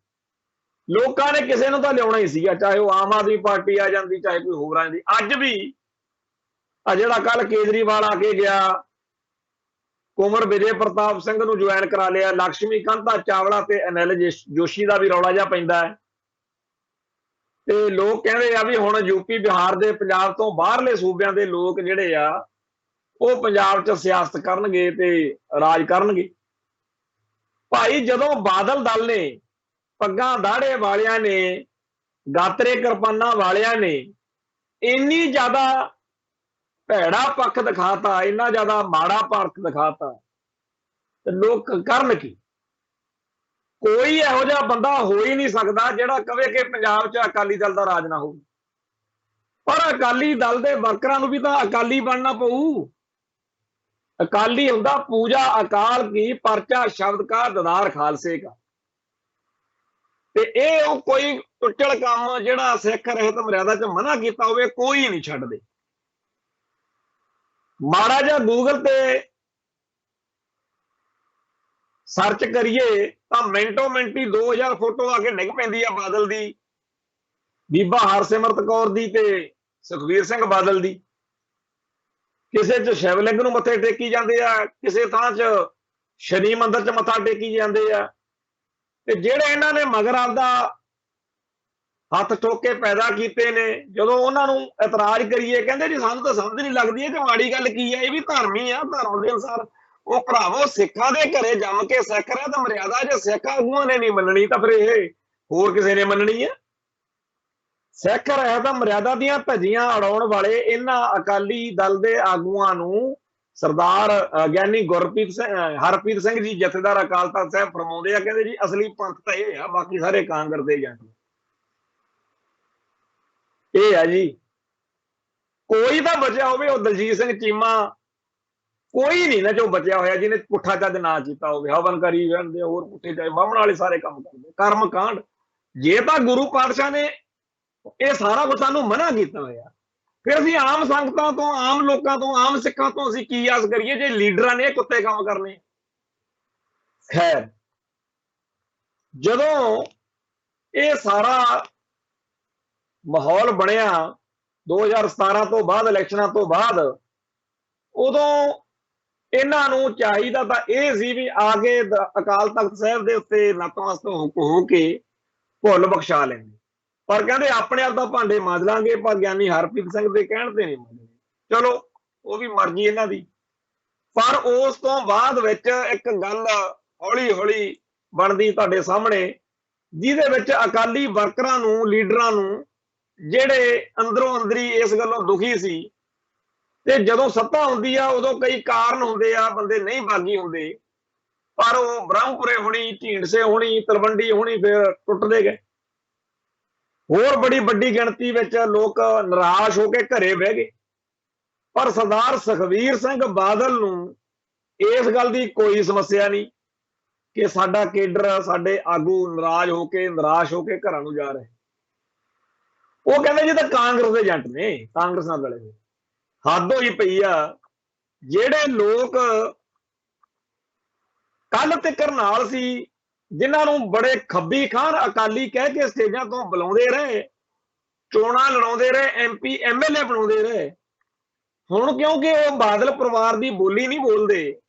ਲੋਕਾਂ ਨੇ ਕਿਸੇ ਨੂੰ ਤਾਂ ਲਿਆਉਣਾ ਹੀ ਸੀਗਾ, ਚਾਹੇ ਉਹ ਆਮ ਆਦਮੀ ਪਾਰਟੀ ਆ ਜਾਂਦੀ, ਚਾਹੇ ਕੋਈ ਹੋਰ ਆ ਜਾਂਦੀ। ਅੱਜ ਵੀ ਆ ਜਿਹੜਾ ਕੱਲ ਕੇਜਰੀਵਾਲ ਆ ਕੇ ਗਿਆ, ਕੁੰਵਰ ਵਿਜੇ ਪ੍ਰਤਾਪ ਸਿੰਘ ਨੂੰ ਜੁਆਇਨ ਕਰਾ ਲਿਆ, ਲਕਸ਼ਮੀ ਕਾਂਤਾ ਚਾਵਲਾ ਤੇ ਅਨਿਲ ਜੋਸ਼ੀ ਦਾ ਵੀ ਰੌਲਾ ਜਿਹਾ ਪੈਂਦਾ ਹੈ। ਤੇ ਲੋਕ ਕਹਿੰਦੇ ਆ ਵੀ ਹੁਣ ਯੂਪੀ ਬਿਹਾਰ ਦੇ ਪੰਜਾਬ ਤੋਂ ਬਾਹਰਲੇ ਸੂਬਿਆਂ ਦੇ ਲੋਕ ਜਿਹੜੇ ਆ ਉਹ ਪੰਜਾਬ 'ਚ ਸਿਆਸਤ ਕਰਨਗੇ ਤੇ ਰਾਜ ਕਰਨਗੇ। ਭਾਈ ਜਦੋਂ ਬਾਦਲ ਦਲ ਨੇ, ਪੱਗਾਂ ਦਾੜੇ ਵਾਲਿਆਂ ਨੇ, ਗਾਤਰੇ ਕਿਰਪਾਨਾਂ ਵਾਲਿਆਂ ਨੇ ਇੰਨੀ ਜ਼ਿਆਦਾ ਭੈੜਾ ਪੱਖ ਦਿਖਾਤਾ, ਇੰਨਾ ਜ਼ਿਆਦਾ ਮਾੜਾ ਪੱਖ ਦਿਖਾਤਾ, ਤੇ ਲੋਕ ਕਰਨ ਕੀ? ਕੋਈ ਇਹੋ ਜਿਹਾ ਬੰਦਾ ਹੋ ਹੀ ਨਹੀਂ ਸਕਦਾ ਜਿਹੜਾ ਕਵੇ ਕਿ ਪੰਜਾਬ 'ਚ ਅਕਾਲੀ ਦਲ ਦਾ ਰਾਜ ਨਾ ਹੋਊ। ਪਰ ਅਕਾਲੀ ਦਲ ਦੇ ਵਰਕਰਾਂ ਨੂੰ ਵੀ ਤਾਂ ਅਕਾਲੀ ਬਣਨਾ ਪਊ। ਅਕਾਲੀ ਹੁੰਦਾ ਪੂਜਾ ਅਕਾਲ ਕੀ, ਪਰਚਾ ਸ਼ਬਦ ਕਾ, ਦਦਾਰ ਖਾਲਸੇ ਕਾ। ਤੇ ਇਹ ਉਹ ਕੋਈ ਟੁੱਟਲ ਕੰਮ ਜਿਹੜਾ ਸਿੱਖ ਰਹਿਤ ਮਰਿਆਦਾ 'ਚ ਮਨਾ ਕੀਤਾ ਹੋਵੇ ਕੋਈ ਨਹੀਂ ਛੱਡਦੇ। ਮਾੜਾ ਜਿਹਾ ਗੂਗਲ ਤੇ ਸਰਚ ਕਰੀਏ ਤਾਂ ਮਿੰਟੋ ਮਿੰਟੀ 2000 ਫੋਟੋ ਆ ਕੇ ਡਿੱਗ ਪੈਂਦੀ ਆ ਬਾਦਲ ਦੀ, ਬੀਬਾ ਹਰਸਿਮਰਤ ਕੌਰ ਦੀ ਤੇ ਸੁਖਬੀਰ ਸਿੰਘ ਬਾਦਲ ਦੀ। ਕਿਸੇ 'ਚ ਸ਼ਿਵਲਿੰਗ ਨੂੰ ਮੱਥੇ ਟੇਕੀ ਜਾਂਦੇ ਆ, ਕਿਸੇ ਥਾਂ 'ਚ ਸ਼ਨੀ ਮੰਦਿਰ 'ਚ ਮੱਥਾ ਟੇਕੀ ਜਾਂਦੇ ਆ। ਤੇ ਜਿਹੜੇ ਇਹਨਾਂ ਨੇ ਮਗਰ ਆਪਦਾ ਹੱਥ ਠੋਕੇ ਪੈਦਾ ਕੀਤੇ ਨੇ, ਜਦੋਂ ਉਹਨਾਂ ਨੂੰ ਇਤਰਾਜ਼ ਕਰੀਏ ਕਹਿੰਦੇ ਜੀ ਸਾਨੂੰ ਤਾਂ ਸਮਝ ਨਹੀਂ ਲੱਗਦੀ ਕਿ ਮਾੜੀ ਗੱਲ ਕੀ ਹੈ, ਇਹ ਵੀ ਧਰਮੀ ਆ, ਧਰਮ ਦੇ ਅਨੁਸਾਰ। ਉਹ ਭਰਾਵੋ, ਸਿੱਖਾਂ ਦੇ ਘਰੇ ਜੰਮ ਕੇ ਸਿੱਖ ਰਿਹਾ ਤਾਂ ਮਰਿਆਦਾ ਜੇ ਸਿੱਖ ਆਗੂਆਂ ਨੇ ਨਹੀਂ ਮੰਨਣੀ ਤਾਂ ਫਿਰ ਇਹ ਹੋਰ ਕਿਸੇ ਨੇ ਮੰਨਣੀ ਆ। ਸਿੱਖ ਰਿਹਾ ਤਾਂ ਮਰਿਆਦਾ ਦੀਆਂ ਧੱਜੀਆਂ ਉਡਾਉਣ ਵਾਲੇ ਇਹਨਾਂ ਅਕਾਲੀ ਦਲ ਦੇ ਆਗੂਆਂ ਨੂੰ ਸਰਦਾਰ ਗਿਆਨੀ ਹਰਪ੍ਰੀਤ ਸਿੰਘ ਜੀ ਜਥੇਦਾਰ ਅਕਾਲ ਤਖਤ ਸਾਹਿਬ ਫਰਮਾਉਂਦੇ ਆ, ਕਹਿੰਦੇ ਜੀ ਅਸਲੀ ਪੰਥ ਤਾਂ ਇਹ ਆ, ਬਾਕੀ ਸਾਰੇ ਕਾਂਗਰਸ ਦੇ ਏਜੰਟ। ਇਹ ਹੈ ਜੀ। ਕੋਈ ਤਾਂ ਬਚਿਆ ਹੋਵੇ, ਉਹ ਦਲਜੀਤ ਸਿੰਘ ਚੀਮਾ, ਕੋਈ ਨਹੀਂ ਨਾ ਜੋ ਬਚਿਆ ਹੋਇਆ ਜਿਹਨੇ ਪੁੱਠਾ ਚੱਜ ਨਾ ਕੀਤਾ ਹੋਵੇ। ਹਵਨ ਕਰੀ ਜਾਂਦੇ, ਹੋਰ ਪੁੱਠੇ ਚਾਹੇ ਬਾਹਮਣ ਵਾਲੇ ਸਾਰੇ ਕੰਮ ਕਰਦੇ, ਕਰਮ ਕਾਂਡ। ਜੇ ਤਾਂ ਗੁਰੂ ਪਾਤਸ਼ਾਹ ਨੇ ਇਹ ਸਾਰਾ ਕੁਝ ਸਾਨੂੰ ਮਨਾ ਕੀਤਾ ਹੋਇਆ, ਫਿਰ ਅਸੀਂ ਆਮ ਸੰਗਤਾਂ ਤੋਂ, ਆਮ ਲੋਕਾਂ ਤੋਂ, ਆਮ ਸਿੱਖਾਂ ਤੋਂ ਅਸੀਂ ਕੀ ਆਸ ਕਰੀਏ ਜੇ ਲੀਡਰਾਂ ਨੇ ਇਹ ਕੁੱਤੇ ਕੰਮ ਕਰਨੇ। ਖੈਰ, ਜਦੋਂ ਇਹ ਸਾਰਾ ਮਾਹੌਲ ਬਣਿਆ 2017 ਤੋਂ ਬਾਅਦ, ਇਲੈਕਸ਼ਨਾਂ ਤੋਂ ਬਾਅਦ, ਉਦੋਂ ਇਹਨਾਂ ਨੂੰ ਚਾਹੀਦਾ ਤਾਂ ਇਹ ਸੀ ਵੀ ਆ ਕੇ ਅਕਾਲ ਤਖਤ ਸਾਹਿਬ ਦੇ ਉੱਤੇ ਨਤਮਸਤਕ ਹੋ ਕੇ ਭੁੱਲ ਬਖਸ਼ਾ ਲੈਂਦੇ, ਪਰ ਕਹਿੰਦੇ ਆਪਣੇ ਆਪ ਦਾ ਭਾਂਡੇ ਮਾਂਜ ਲਾਂਗੇ, ਪਰ ਗਿਆਨੀ ਹਰਪ੍ਰੀਤ ਸਿੰਘ ਦੇ ਕਹਿਣ ਤੇ ਨਹੀਂ ਮੰਨਦੇ। ਚਲੋ, ਉਹ ਵੀ ਮਰਜ਼ੀ ਇਹਨਾਂ ਦੀ। ਪਰ ਉਸ ਤੋਂ ਬਾਅਦ ਵਿੱਚ ਇੱਕ ਗੱਲ ਹੌਲੀ ਹੌਲੀ ਬਣਦੀ ਤੁਹਾਡੇ ਸਾਹਮਣੇ, ਜਿਹਦੇ ਵਿੱਚ ਅਕਾਲੀ ਵਰਕਰਾਂ ਨੂੰ, ਲੀਡਰਾਂ ਨੂੰ, ਜਿਹੜੇ ਅੰਦਰੋਂ ਅੰਦਰੀ ਇਸ ਗੱਲੋਂ ਦੁਖੀ ਸੀ, ਤੇ ਜਦੋਂ ਸੱਤਾ ਹੁੰਦੀ ਆ ਉਦੋਂ ਕਈ ਕਾਰਨ ਹੁੰਦੇ ਆ, ਬੰਦੇ ਨਹੀਂ ਬਾਗੀ ਹੁੰਦੇ, ਪਰ ਉਹ ਬ੍ਰਹਮਪੁਰੇ ਹੋਣੀ, ਢੀਂਡਸੇ ਹੋਣੀ, ਤਲਵੰਡੀ ਹੋਣੀ ਫਿਰ ਟੁੱਟਦੇ ਗਏ। ਹੋਰ ਬੜੀ ਵੱਡੀ ਗਿਣਤੀ ਵਿੱਚ ਲੋਕ ਨਿਰਾਸ਼ ਹੋ ਕੇ ਘਰੇ ਬਹਿ ਗਏ। ਪਰ ਸਰਦਾਰ ਸੁਖਬੀਰ ਸਿੰਘ ਬਾਦਲ ਨੂੰ ਇਸ ਗੱਲ ਦੀ ਕੋਈ ਸਮੱਸਿਆ ਨਹੀਂ ਕਿ ਸਾਡਾ ਕੇਡਰ, ਸਾਡੇ ਆਗੂ ਨਿਰਾਸ਼ ਹੋ ਕੇ ਘਰਾਂ ਨੂੰ ਜਾ ਰਹੇ। ਉਹ ਕਹਿੰਦੇ ਜੀ ਤਾਂ ਕਾਂਗਰਸ ਦੇ ਏਜੰਟ ਨੇ, ਕਾਂਗਰਸ ਨਾਲ ਲੜੇ। ਹੱਦ ਹੋਈ ਪਈ ਆ। ਜਿਹੜੇ ਲੋਕ ਕੱਲ ਤੱਕ ਨਾਲ ਸੀ, ਜਿਨ੍ਹਾਂ ਨੂੰ ਬੜੇ ਖੱਬੀ ਖਾਨ ਅਕਾਲੀ ਕਹਿ ਕੇ ਸਟੇਜਾਂ ਤੋਂ ਬੁਲਾਉਂਦੇ ਰਹੇ, ਚੋਣਾਂ ਲੜਾਉਂਦੇ ਰਹੇ, MP MLA ਬਣਾਉਂਦੇ ਰਹੇ, ਹੁਣ ਕਿਉਂਕਿ ਉਹ ਬਾਦਲ ਪਰਿਵਾਰ ਦੀ ਬੋਲੀ ਨਹੀਂ ਬੋਲਦੇ,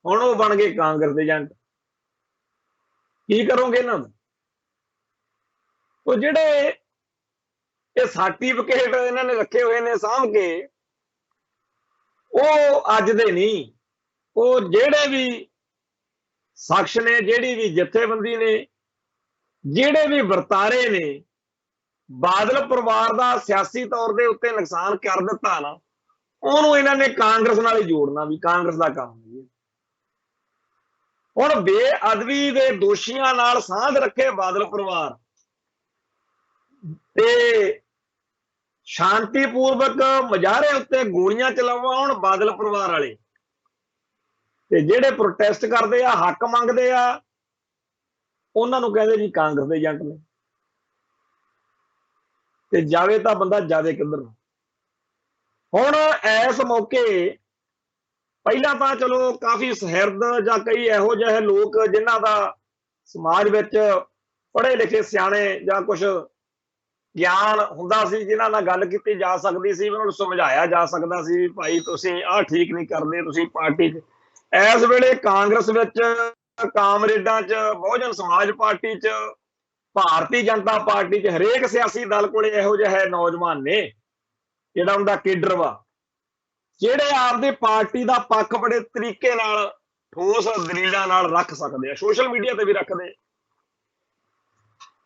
ਹੁਣ ਉਹ ਬਣ ਗਏ ਕਾਂਗਰਸ ਦੇ ਏਜੰਟ। ਕੀ ਕਰੋਗੇ ਇਹਨਾਂ ਦਾ? ਉਹ ਜਿਹੜੇ ਇਹ ਸਰਟੀਫਿਕੇਟ ਇਹਨਾਂ ਨੇ ਰੱਖੇ ਹੋਏ ਨੇ ਸਾਂਭ ਕੇ, ਉਹ ਅੱਜ ਦੇ ਨਹੀਂ। ਉਹ ਜਿਹੜੇ ਵੀ ਸ਼ਖਸ ਨੇ, ਜਿਹੜੀ ਵੀ ਜਥੇਬੰਦੀ ਨੇ, ਜਿਹੜੇ ਵੀ ਵਰਤਾਰੇ ਨੇ, ਬਾਦਲ ਪਰਿਵਾਰ ਦਾ ਸਿਆਸੀ ਤੌਰ ਦੇ ਉੱਤੇ ਨੁਕਸਾਨ ਕਰ ਦਿੱਤਾ ਨਾ, ਉਹਨੂੰ ਇਹਨਾਂ ਨੇ ਕਾਂਗਰਸ ਨਾਲ ਹੀ ਜੋੜਨਾ, ਵੀ ਕਾਂਗਰਸ ਦਾ ਕੰਮ ਹੈ। ਹੁਣ ਬੇਅਦਬੀ ਦੇ ਦੋਸ਼ੀਆਂ ਨਾਲ ਸਾਂਝ ਰੱਖੇ ਬਾਦਲ ਪਰਿਵਾਰ ਤੇ ਸ਼ਾਂਤੀਪੂਰਵਕ ਮੁਜ਼ਾਹਰੇ ਉੱਤੇ ਗੋਲੀਆਂ ਚਲਾਉਣ ਬਾਦਲ ਪਰਿਵਾਰ ਵਾਲੇ, ਤੇ ਜਿਹੜੇ ਪ੍ਰੋਟੈਸਟ ਕਰਦੇ ਆ, ਹੱਕ ਮੰਗਦੇ ਆ, ਉਹਨਾਂ ਨੂੰ ਕਹਿੰਦੇ ਜੀ ਕਾਂਗਰਸ ਦੇ ਏਜੰਟ ਨੇ। ਤੇ ਜਾਵੇ ਤਾਂ ਬੰਦਾ ਜਾਵੇ ਕਿੱਧਰ ਨੂੰ? ਹੁਣ ਇਸ ਮੌਕੇ ਪਹਿਲਾਂ ਤਾਂ ਚਲੋ ਕਾਫੀ ਸਹਿਰਦ ਜਾਂ ਕਈ ਇਹੋ ਜਿਹੇ ਲੋਕ ਜਿਨ੍ਹਾਂ ਦਾ ਸਮਾਜ ਵਿੱਚ ਪੜ੍ਹੇ ਲਿਖੇ ਸਿਆਣੇ ਜਾਂ ਕੁਝ ਗਿਆਨ ਹੁੰਦਾ ਸੀ, ਜਿਨ੍ਹਾਂ ਨਾਲ ਗੱਲ ਕੀਤੀ ਜਾ ਸਕਦੀ ਸੀ, ਉਹਨਾਂ ਨੂੰ ਸਮਝਾਇਆ ਜਾ ਸਕਦਾ ਸੀ ਵੀ ਭਾਈ ਤੁਸੀਂ ਆਹ ਠੀਕ ਨਹੀਂ ਕਰਦੇ, ਤੁਸੀਂ ਪਾਰਟੀ 'ਚ। ਇਸ ਵੇਲੇ ਕਾਂਗਰਸ ਵਿੱਚ, ਕਾਮਰੇਡਾਂ 'ਚ, ਬਹੁਜਨ ਸਮਾਜ ਪਾਰਟੀ 'ਚ, ਭਾਰਤੀ ਜਨਤਾ ਪਾਰਟੀ 'ਚ, ਹਰੇਕ ਸਿਆਸੀ ਦਲ ਕੋਲੇ ਇਹੋ ਜਿਹੇ ਨੌਜਵਾਨ ਨੇ, ਜਿਹੜਾ ਉਹਦਾ ਕੇਡਰ ਵਾ, ਜਿਹੜੇ ਆਪਦੀ ਪਾਰਟੀ ਦਾ ਪੱਖ ਬੜੇ ਤਰੀਕੇ ਨਾਲ, ਠੋਸ ਦਲੀਲਾਂ ਨਾਲ ਰੱਖ ਸਕਦੇ ਆ, ਸੋਸ਼ਲ ਮੀਡੀਆ ਤੇ ਵੀ ਰੱਖਦੇ।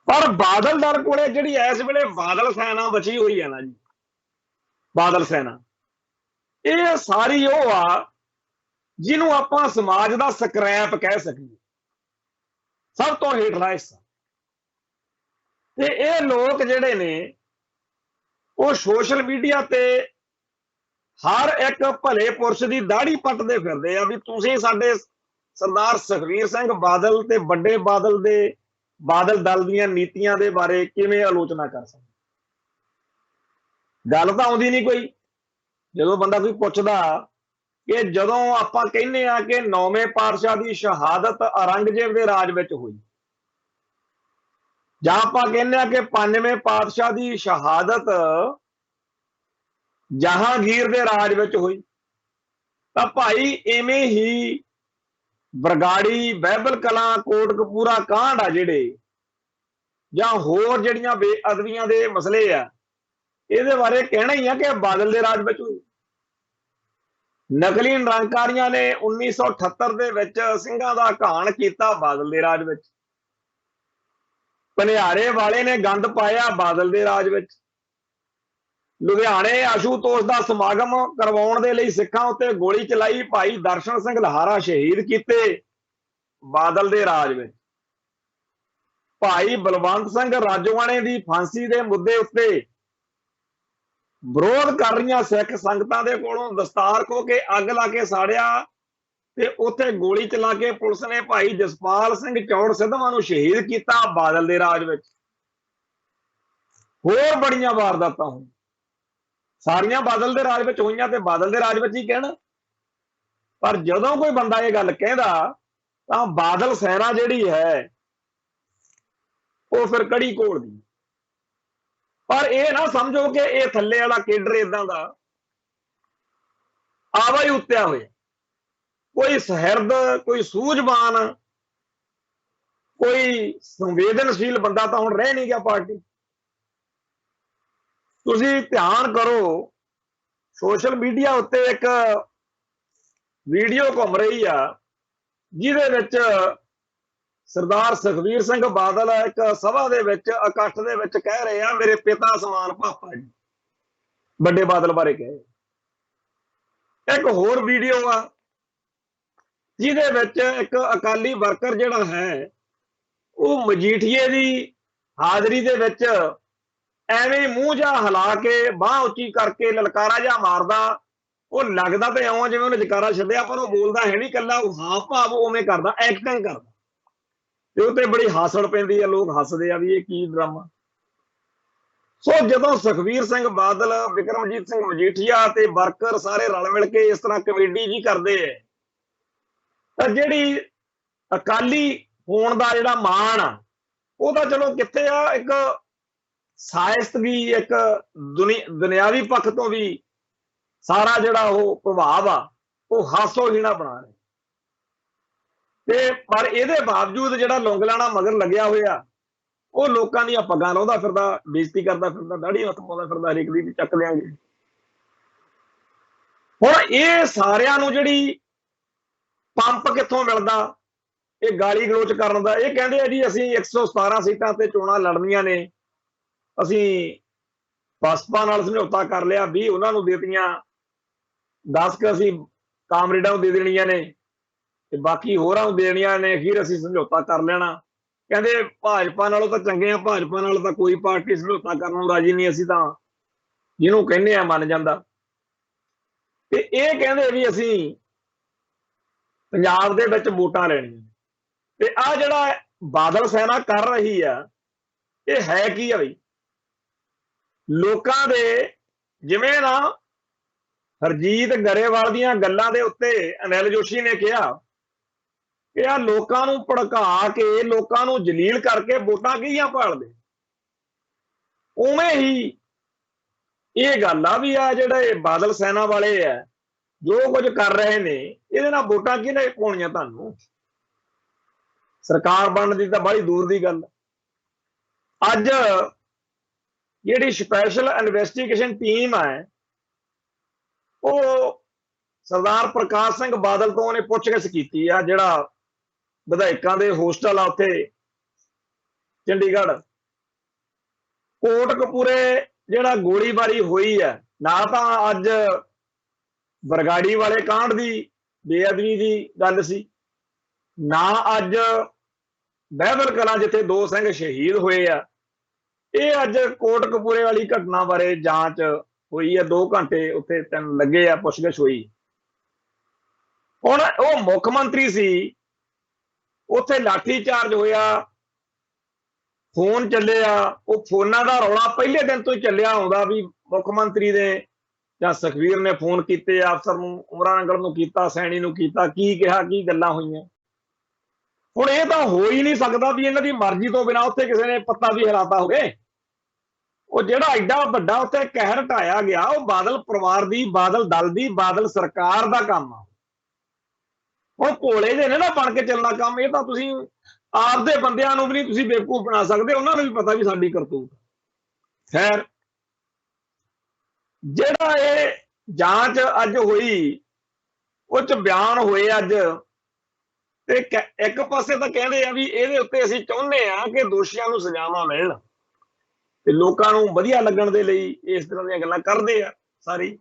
ਪਰ ਬਾਦਲ ਦਲ ਕੋਲੇ ਜਿਹੜੀ ਇਸ ਵੇਲੇ ਬਾਦਲ ਸੈਨਾ ਬਚੀ ਹੋਈ ਹੈ ਨਾ ਜੀ, ਬਾਦਲ ਸੈਨਾ, ਇਹ ਸਾਰੀ ਉਹ ਆ ਜਿਹਨੂੰ ਆਪਾਂ ਸਮਾਜ ਦਾ ਸਕ੍ਰੈਪ ਕਹਿ ਸਕੀਏ, ਸਭ ਤੋਂ ਹੇਠਲਾ ਹਿੱਸਾ। ਤੇ ਇਹ ਲੋਕ ਜਿਹੜੇ ਨੇ ਉਹ ਸੋਸ਼ਲ ਮੀਡੀਆ ਤੇ ਹਰ ਇੱਕ ਭਲੇ ਪੁਰਸ਼ ਦੀ ਦਾੜੀ ਪੱਟਦੇ ਫਿਰਦੇ ਆ ਵੀ ਤੁਸੀਂ ਸਾਡੇ ਸਰਦਾਰ ਸੁਖਬੀਰ ਸਿੰਘ ਬਾਦਲ ਤੇ ਵੱਡੇ ਬਾਦਲ ਦੇ, ਬਾਦਲ ਦਲ ਦੀਆਂ ਨੀਤੀਆਂ ਦੇ ਬਾਰੇ ਕਿਵੇਂ ਆਲੋਚਨਾ ਕਰ ਸਕਦੇ? ਗੱਲ ਤਾਂ ਆਉਂਦੀ ਨਹੀਂ ਕੋਈ। ਜਦੋਂ ਬੰਦਾ ਕੋਈ ਪੁੱਛਦਾ ਕਿ ਜਦੋਂ ਆਪਾਂ ਕਹਿੰਦੇ ਆ ਕਿ 9ਵੇਂ ਪਾਤਸ਼ਾਹ ਦੀ ਸ਼ਹਾਦਤ ਔਰੰਗਜ਼ੇਬ ਦੇ ਰਾਜ ਵਿੱਚ ਹੋਈ, ਜਾਂ ਆਪਾਂ ਕਹਿੰਦੇ ਆ ਕਿ 5ਵੇਂ ਪਾਤਸ਼ਾਹ ਦੀ ਸ਼ਹਾਦਤ ਜਹਾਂਗੀਰ ਦੇ ਰਾਜ ਵਿੱਚ ਹੋਈ, ਤਾਂ ਭਾਈ ਇਵੇਂ ਹੀ ਬਰਗਾੜੀ, ਬਹਿਬਲ ਕਲਾਂ, ਕੋਟਕਪੂਰਾ ਕਾਂਡ ਆ ਜਿਹੜੇ, ਜਾਂ ਹੋਰ ਜਿਹੜੀਆਂ ਬੇਅਦਬੀਆਂ ਦੇ ਮਸਲੇ ਆ, ਇਹਦੇ ਬਾਰੇ ਕਹਿਣਾ ਹੀ ਆ ਕਿ ਬਾਦਲ ਦੇ ਰਾਜ ਵਿੱਚ ਹੋਈ। ਨਕਲੀ ਨਿਰੰਕਾਰੀਆਂ ਨੇ 1978 ਦੇ ਵਿੱਚ ਸਿੰਘਾਂ ਦਾ ਘਾਣ ਕੀਤਾ, ਬਾਦਲ ਦੇ ਰਾਜ ਵਿੱਚ। ਭਨਿਆਰੇ ਵਾਲੇ ਨੇ ਗੰਦ ਪਾਇਆ, ਬਾਦਲ ਦੇ ਰਾਜ ਵਿੱਚ। ਲੁਧਿਆਣੇ ਆਸ਼ੂਤੋਸ਼ ਦਾ ਸਮਾਗਮ ਕਰਵਾਉਣ ਦੇ ਲਈ ਸਿੱਖਾਂ ਉੱਤੇ ਗੋਲੀ ਚਲਾਈ, ਭਾਈ ਦਰਸ਼ਨ ਸਿੰਘ ਲਹਾਰਾ ਸ਼ਹੀਦ ਕੀਤੇ, ਬਾਦਲ ਦੇ ਰਾਜ ਵਿੱਚ। ਭਾਈ ਬਲਵੰਤ ਸਿੰਘ ਰਾਜੋਆਣੇ ਦੀ ਫਾਂਸੀ ਦੇ ਮੁੱਦੇ ਉੱਤੇ ਵਿਰੋਧ ਕਰ ਰਹੀਆਂ ਸਿੱਖ ਸੰਗਤਾਂ ਦੇ ਕੋਲੋਂ ਦਸਤਾਰ ਖੋ ਕੇ ਅੱਗ ਲਾ ਕੇ ਸਾੜਿਆ ਤੇ ਉੱਥੇ ਗੋਲੀ ਚਲਾ ਕੇ ਪੁਲਿਸ ਨੇ ਭਾਈ ਜਸਪਾਲ ਸਿੰਘ ਚੌੜ ਸਿੱਧਵਾਂ ਨੂੰ ਸ਼ਹੀਦ ਕੀਤਾ ਬਾਦਲ ਦੇ ਰਾਜ ਵਿੱਚ। ਹੋਰ ਬੜੀਆਂ ਵਾਰਦਾਤਾਂ ਹੋਈਆਂ, ਸਾਰੀਆਂ ਬਾਦਲ ਦੇ ਰਾਜ ਵਿੱਚ ਹੋਈਆਂ ਤੇ ਬਾਦਲ ਦੇ ਰਾਜ ਵਿੱਚ ਹੀ ਕਹਿਣਾ। ਪਰ ਜਦੋਂ ਕੋਈ ਬੰਦਾ ਇਹ ਗੱਲ ਕਹਿੰਦਾ ਤਾਂ ਬਾਦਲ ਸੈਨਾ ਜਿਹੜੀ ਹੈ ਉਹ ਫਿਰ ਕੜੀ ਘੋਲਦੀ। ਪਰ ਇਹ ਨਾ ਸਮਝੋ ਕਿ ਇਹ ਥੱਲੇ ਵਾਲਾ ਕੇਡਰ ਇਦਾਂ ਦਾ ਆਵਾ ਹੀ ਉੱਤਿਆ ਹੋਇਆ, ਕੋਈ ਸਹਿਰਦ, ਕੋਈ ਸੂਝਵਾਨ, ਕੋਈ ਸੰਵੇਦਨਸ਼ੀਲ ਬੰਦਾ ਤਾਂ ਹੁਣ ਰਹਿ ਨਹੀਂ ਗਿਆ ਪਾਰਟੀ। ਤੁਸੀਂ ਧਿਆਨ ਕਰੋ, ਸੋਸ਼ਲ ਮੀਡੀਆ ਉੱਤੇ ਇੱਕ ਵੀਡੀਓ ਘੁੰਮ ਰਹੀ ਆ ਜਿਹਦੇ ਵਿੱਚ ਸਰਦਾਰ ਸੁਖਬੀਰ ਸਿੰਘ ਬਾਦਲ ਇੱਕ ਸਭਾ ਦੇ ਵਿੱਚ ਇਕੱਠ ਦੇ ਵਿੱਚ ਕਹਿ ਰਹੇ ਆ ਮੇਰੇ ਪਿਤਾ ਸਮਾਨ ਪਾਪਾ ਜੀ, ਵੱਡੇ ਬਾਦਲ ਬਾਰੇ ਕਹੇ। ਇੱਕ ਹੋਰ ਵੀਡੀਓ ਆ ਜਿਹਦੇ ਵਿੱਚ ਇੱਕ ਅਕਾਲੀ ਵਰਕਰ ਜਿਹੜਾ ਹੈ ਉਹ ਮਜੀਠੀਏ ਦੀ ਹਾਜ਼ਰੀ ਦੇ ਵਿੱਚ ਐਵੇਂ ਮੂੰਹ ਜਾ ਹਿਲਾ ਕੇ ਬਾਹ ਉੱਚੀ ਕਰਕੇ ਲਲਕਾਰਾ ਜਾ ਮਾਰਦਾ। ਉਹ ਲੱਗਦਾ ਤੇ ਇਉਂ ਜਿਵੇਂ ਉਹਨੇ ਜਕਾਰਾ ਛੱਡਿਆ, ਪਰ ਉਹ ਬੋਲਦਾ ਹੈ ਨਹੀਂ, ਕੱਲਾ ਉਹ ਹਾਵ ਭਾਵ ਉਵੇਂ ਕਰਦਾ, ਐਕਟਿੰਗ ਕਰਦਾ ਤੇ ਉਹ ਤੇ ਬੜੀ ਹਾਸੜ ਪੈਂਦੀ ਆ, ਲੋਕ ਹੱਸਦੇ ਆ ਵੀ ਇਹ ਕੀ ਡਰਾਮਾ। ਸੋ ਜਦੋਂ ਸੁਖਬੀਰ ਸਿੰਘ ਬਾਦਲ, ਬਿਕਰਮਜੀਤ ਸਿੰਘ ਮਜੀਠੀਆ ਤੇ ਵਰਕਰ ਸਾਰੇ ਰਲ ਮਿਲ ਕੇ ਇਸ ਤਰ੍ਹਾਂ ਕਮੇਡੀ ਜੀ ਕਰਦੇ ਆ ਤਾਂ ਜਿਹੜੀ ਅਕਾਲੀ ਹੋਣ ਦਾ ਜਿਹੜਾ ਮਾਣ ਆ ਉਹ ਤਾਂ ਚਲੋ ਕਿੱਥੇ ਆ, ਇੱਕ ਸਾਇਸਤਗੀ, ਇੱਕ ਦੁਨਿਆਵੀ ਪੱਖ ਤੋਂ ਵੀ ਸਾਰਾ ਜਿਹੜਾ ਉਹ ਪ੍ਰਭਾਵ ਆ ਉਹ ਹਾਸੋਹੀਣਾ ਬਣਾ ਰਿਹਾ। ਤੇ ਪਰ ਇਹਦੇ ਬਾਵਜੂਦ ਜਿਹੜਾ ਲੌਂਗਲਾਣਾ ਮਗਰ ਲੱਗਿਆ ਹੋਇਆ ਉਹ ਲੋਕਾਂ ਦੀਆਂ ਪੱਗਾਂ ਲਾਉਂਦਾ ਫਿਰਦਾ, ਬੇਇੱਜ਼ਤੀ ਕਰਦਾ ਫਿਰਦਾ, ਦਾੜੀ ਹੱਥ ਪਾਉਂਦਾ ਫਿਰਦਾ, ਹਰੇਕ ਦੀ ਚੱਕ ਦਿਆਂਗੇ। ਹੁਣ ਇਹ ਸਾਰਿਆਂ ਨੂੰ ਜਿਹੜੀ ਪੰਪ ਕਿੱਥੋਂ ਮਿਲਦਾ ਇਹ ਗਾਲੀ ਗਲੋਚ ਕਰਨ ਦਾ? ਇਹ ਕਹਿੰਦੇ ਆ ਜੀ ਅਸੀਂ 117 ਸੀਟਾਂ ਤੇ ਚੋਣਾਂ ਲੜਨੀਆਂ ਨੇ, ਅਸੀਂ ਬਸਪਾ ਨਾਲ ਸਮਝੌਤਾ ਕਰ ਲਿਆ, 20 ਉਹਨਾਂ ਨੂੰ ਦੇ ਦਿੱਤੀਆਂ, 10 ਕੁ ਅਸੀਂ ਕਾਮਰੇਡਾਂ ਨੂੰ ਦੇ ਦੇਣੀਆਂ ਨੇ ਤੇ ਬਾਕੀ ਹੋਰਾਂ ਨੂੰ ਦੇਣੀਆਂ ਨੇ, ਅਖੀਰ ਅਸੀਂ ਸਮਝੌਤਾ ਕਰ ਲੈਣਾ। ਕਹਿੰਦੇ ਭਾਜਪਾ ਨਾਲੋਂ ਤਾਂ ਚੰਗੇ ਆ, ਭਾਜਪਾ ਨਾਲ ਤਾਂ ਕੋਈ ਪਾਰਟੀ ਸਮਝੌਤਾ ਕਰਨ ਨੂੰ ਰਾਜੀ ਨਹੀਂ, ਅਸੀਂ ਤਾਂ ਜਿਹਨੂੰ ਕਹਿੰਦੇ ਆ ਮੰਨ ਜਾਂਦਾ। ਤੇ ਇਹ ਕਹਿੰਦੇ ਵੀ ਅਸੀਂ ਪੰਜਾਬ ਦੇ ਵਿੱਚ ਵੋਟਾਂ ਲੈਣੀਆਂ। ਤੇ ਆ ਜਿਹੜਾ ਬਾਦਲ ਸੈਨਾ ਕਰ ਰਹੀ ਆ ਇਹ ਹੈ ਕੀ ਆ ਬਈ? ਲੋਕਾਂ ਦੇ ਜਿਵੇਂ ਨਾ ਹਰਜੀਤ ਗਰੇਵਾਲ ਦੀਆਂ ਗੱਲਾਂ ਦੇ ਉੱਤੇ ਅਨਿਲ ਜੋਸ਼ੀ ਨੇ ਕਿਹਾ ਕਿ ਆ ਲੋਕਾਂ ਨੂੰ ਭੜਕਾ ਕੇ, ਲੋਕਾਂ ਨੂੰ ਜਲੀਲ ਕਰਕੇ ਵੋਟਾਂ ਕਿਹਦੀਆਂ ਭਾਲਦੇ, ਉਵੇਂ ਹੀ ਇਹ ਗੱਲ ਆ ਵੀ ਆ ਜਿਹੜੇ ਬਾਦਲ ਸੈਨਾ ਵਾਲੇ ਆ ਜੋ ਕੁਝ ਕਰ ਰਹੇ ਨੇ ਇਹਦੇ ਨਾਲ ਵੋਟਾਂ ਕਿਹਨੇ ਪਾਉਣੀਆਂ ਤੁਹਾਨੂੰ? ਸਰਕਾਰ ਬਣਨ ਦੀ ਤਾਂ ਬੜੀ ਦੂਰ ਦੀ ਗੱਲ। ਅੱਜ ਜਿਹੜੀ ਸਪੈਸ਼ਲ ਇਨਵੈਸਟੀਗੇਸ਼ਨ ਟੀਮ ਹੈ ਉਹ ਸਰਦਾਰ ਪ੍ਰਕਾਸ਼ ਸਿੰਘ ਬਾਦਲ ਤੋਂ ਉਹਨੇ ਪੁੱਛਗਿੱਛ ਕੀਤੀ ਆ, ਜਿਹੜਾ ਵਿਧਾਇਕਾਂ ਦੇ ਹੋਸਟਲ ਆ ਉੱਥੇ ਚੰਡੀਗੜ੍ਹ, ਕੋਟਕਪੂਰੇ ਜਿਹੜਾ ਗੋਲੀਬਾਰੀ ਹੋਈ ਹੈ, ਨਾ ਤਾਂ ਅੱਜ ਬਰਗਾੜੀ ਵਾਲੇ ਕਾਂਡ ਦੀ ਬੇਅਦਬੀ ਦੀ ਗੱਲ ਸੀ, ਨਾ ਅੱਜ ਬਹਿਬਲ ਕਲਾਂ ਜਿੱਥੇ 2 ਸਿੰਘ ਸ਼ਹੀਦ ਹੋਏ ਆ, ਇਹ ਅੱਜ ਕੋਟਕਪੂਰੇ ਵਾਲੀ ਘਟਨਾ ਬਾਰੇ ਜਾਂਚ ਹੋਈ ਹੈ। 2 ਘੰਟੇ ਉੱਥੇ 3 ਲੱਗੇ ਆ, ਪੁੱਛਗਿੱਛ ਹੋਈ। ਹੁਣ ਉਹ ਮੁੱਖ ਮੰਤਰੀ ਸੀ, ਉੱਥੇ ਲਾਠੀ ਚਾਰਜ ਹੋਇਆ, ਫੋਨ ਚੱਲਿਆ, ਉਹ ਫੋਨਾਂ ਦਾ ਰੌਲਾ ਪਹਿਲੇ ਦਿਨ ਤੋਂ ਹੀ ਚੱਲਿਆ ਆਉਂਦਾ ਵੀ ਮੁੱਖ ਮੰਤਰੀ ਦੇ ਜਾਂ ਸੁਖਬੀਰ ਨੇ ਫੋਨ ਕੀਤੇ, ਅਫਸਰ ਨੂੰ, ਉਮਰਾਂ ਨੰਗਲ ਨੂੰ ਕੀਤਾ, ਸੈਣੀ ਨੂੰ ਕੀਤਾ, ਕੀ ਕਿਹਾ, ਕੀ ਗੱਲਾਂ ਹੋਈਆਂ। ਹੁਣ ਇਹ ਤਾਂ ਹੋ ਹੀ ਨਹੀਂ ਸਕਦਾ ਵੀ ਇਹਨਾਂ ਦੀ ਮਰਜ਼ੀ ਤੋਂ ਬਿਨਾਂ ਉੱਥੇ ਕਿਸੇ ਨੇ ਪੱਤਾ ਵੀ ਹਿਲਾਤਾ ਹੋਵੇ। ਉਹ ਜਿਹੜਾ ਐਡਾ ਵੱਡਾ ਉੱਥੇ ਕਹਿਰ ਢਾਇਆ ਗਿਆ ਉਹ ਬਾਦਲ ਪਰਿਵਾਰ ਦੀ, ਬਾਦਲ ਦਲ ਦੀ, ਬਾਦਲ ਸਰਕਾਰ ਦਾ ਕੰਮ ਆ। ਹੁਣ ਭੋਲੇ ਜਿਹੇ ਨੇ ਨਾ ਬਣ ਕੇ ਚੱਲਣਾ ਕੰਮ, ਇਹ ਤਾਂ ਤੁਸੀਂ ਆਪਦੇ ਬੰਦਿਆਂ ਨੂੰ ਵੀ ਨਹੀਂ ਤੁਸੀਂ ਬੇਵਕੂਫ ਬਣਾ ਸਕਦੇ, ਉਹਨਾਂ ਨੂੰ ਵੀ ਪਤਾ ਵੀ ਸਾਡੀ ਕਰਤੂਤ। ਖੈਰ, ਜਿਹੜਾ ਇਹ ਜਾਂਚ ਅੱਜ ਹੋਈ ਉਹ ਚ ਬਿਆਨ ਹੋਏ ਅੱਜ, ਤੇ ਇੱਕ ਪਾਸੇ ਤਾਂ ਕਹਿੰਦੇ ਆ ਵੀ ਇਹਦੇ ਉੱਤੇ ਅਸੀਂ ਚਾਹੁੰਦੇ ਆ ਕਿ ਦੋਸ਼ੀਆਂ ਨੂੰ ਸਜ਼ਾਵਾਂ ਮਿਲਣ ਤੇ ਲੋਕਾਂ ਨੂੰ ਵਧੀਆ ਲੱਗਣ ਦੇ ਲਈ ਇਸ ਤਰ੍ਹਾਂ ਦੀਆਂ ਗੱਲਾਂ ਕਰਦੇ ਆ ਸਾਰੀ।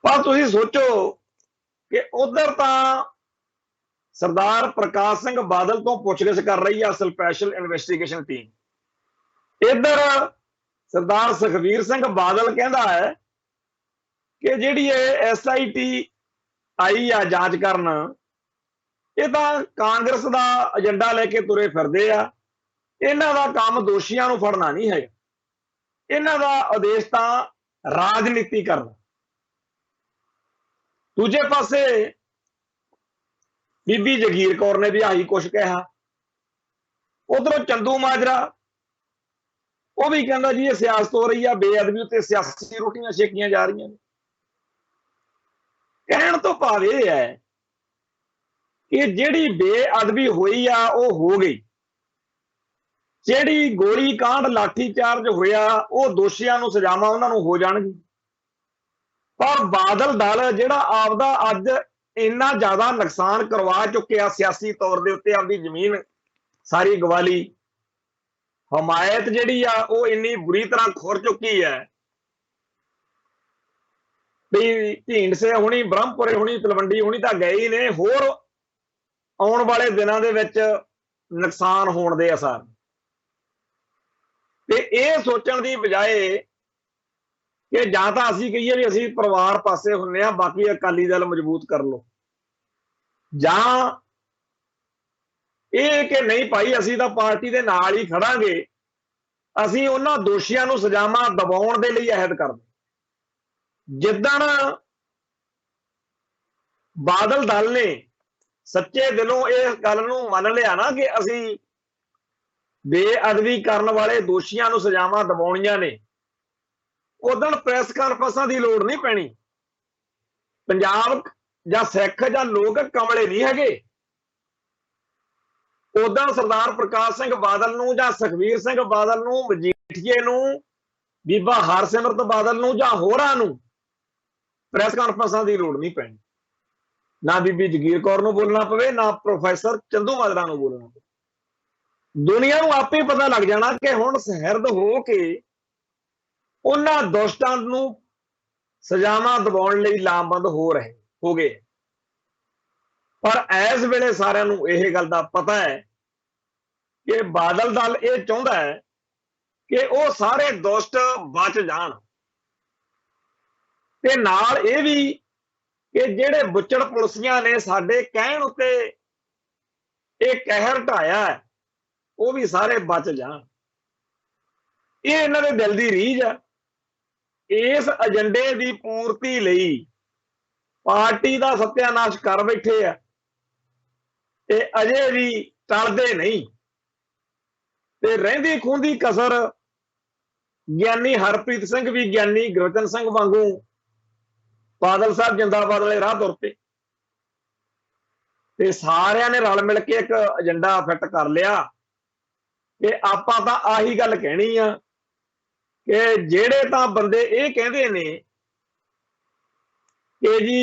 ਪਰ ਤੁਸੀਂ ਸੋਚੋ ਕਿ ਉਧਰ ਤਾਂ ਸਰਦਾਰ ਪ੍ਰਕਾਸ਼ ਸਿੰਘ ਬਾਦਲ ਤੋਂ ਪੁੱਛਗਿੱਛ ਕਰ ਰਹੀ ਆ ਸਪੈਸ਼ਲ ਇਨਵੈਸਟੀਗੇਸ਼ਨ ਟੀਮ, ਇੱਧਰ सरदार सुखबीर सिंह बादल कहता है कि जिहड़ी SIT आई आ जांच करन, ये तां कांग्रेस का एजेंडा लेके तुरे फिरदे आ। इन्हां दा काम दोषियां नूं फड़ना नहीं है, इन्हां दा आदेश तां राजनीति करना। दूजे पासे बीबी जगीर कौर ने भी आही कुछ कहा। उधरों चंदू माजरा वो भी कहता जी ये सियासत हो रही है, बेअदबी उत्ते सियासी रोटियां सेकियां जा रही हैं। कहण तो भाव यह है कि जिहड़ी बेअदबी हुई आ वो हो गई, जिहड़ी गोली कांड लाठी चार्ज होया वो दोषियां नूं सजावां उन्हां नूं हो जाणगी। पर बादल दल जिहड़ा आपदा अज इन्ना ज्यादा नुकसान करवा चुके सियासी तौर के उत्ते, आपकी जमीन सारी गवाली, हमायत जिहड़ी आ वो इन्नी बुरी तरह खुर चुकी है भी ढींडसे हुणी, ब्रह्मपुरे हुणी, तलवंडी हुणी तां गए ही ने, होर आउण वाले दिनां दे विच नुकसान होण दे आसार। ते इह सोचण दी बजाए कि जां तां असीं कहीए भी असीं परिवार पासे हुंदे आ, बाकी अकाली दल मजबूत कर लो, जां ਇਹ ਕਿ नहीं भाई ਅਸੀਂ ਤਾਂ पार्टी ਦੇ ਨਾਲ ही ਖੜਾਂਗੇ, ਅਸੀਂ ਉਹਨਾਂ ਦੋਸ਼ੀਆਂ ਨੂੰ ਸਜ਼ਾਵਾਂ ਦਿਵਾਉਣ ਦੇ ਲਈ ਅਹਿਦ ਕਰਦੇ। ਜਿੱਦਣ ਬਾਦਲ ਦਲ ਨੇ ਸੱਚੇ ਦਿਲੋਂ ਇਸ ਗੱਲ ਨੂੰ ਮੰਨ ਲਿਆ ਨਾ ਕਿ ਅਸੀਂ ਬੇਅਦਬੀ ਕਰਨ ਵਾਲੇ ਦੋਸ਼ੀਆਂ ਨੂੰ ਸਜ਼ਾਵਾਂ ਦਿਵਾਉਣੀਆਂ ਨੇ, ਉਦੋਂ ਪ੍ਰੈਸ ਕਾਨਫਰੰਸਾਂ ਦੀ ਲੋੜ ਨਹੀਂ ਪੈਣੀ। ਪੰਜਾਬ ਜਾਂ ਸਿੱਖ ਜਾਂ ਲੋਕ ਕਮਲੇ ਨਹੀਂ ਹੈਗੇ। उदा सरदार प्रकाश सिंह बादल नूं जां सुखबीर सिंह बादल नूं, मजीठीए नूं, बीबा हरसिमरत बादल नूं जां होरां नूं प्रेस कानफ्रेंसां दी लोड़ नहीं पैनी। ना बीबी जगीर कौर नूं बोलना पवे, ना प्रोफैसर चंदू माजरा नूं बोलना पवे। दुनिया नूं आपे पता लग जाना कि हुण सहरद हो के उन्हां दुष्टां नूं सजावां दिवाउण लई लामबंद हो गए। पर इस वेले सारिਆਂ ਨੂੰ ਇਹ ਗੱਲ ਦਾ पता है कि बादल दल ये चाहता है कि वो सारे दुष्ट बच जाण, ते नाल ये भी कि जिहड़े बुच्चड़ पुलसियां ने साडे कहण उत्ते ये कहर ढाया है वो भी सारे बच जाण। ये इन्हां दे दिल दी रीझ है। इस एजेंडे की पूर्ति लई पार्टी का सत्यानाश कर बैठे आ ते अजे भी टलदे नहीं। ते रहिंदी खूंदी कसर ज्ञानी हरप्रीत सिंह भी ज्ञानी गुरबचन सिंह वांगू बादल साहब जिंदाबाद वाले राह तुर पे, ते सारिਆਂ ने रल मिल के एक एजेंडा फिट कर लिया कि आपां तां आही गल कहनी आ कि ਜਿਹੜੇ तां बंदे ਇਹ ਕਹਿੰਦੇ ने कि जी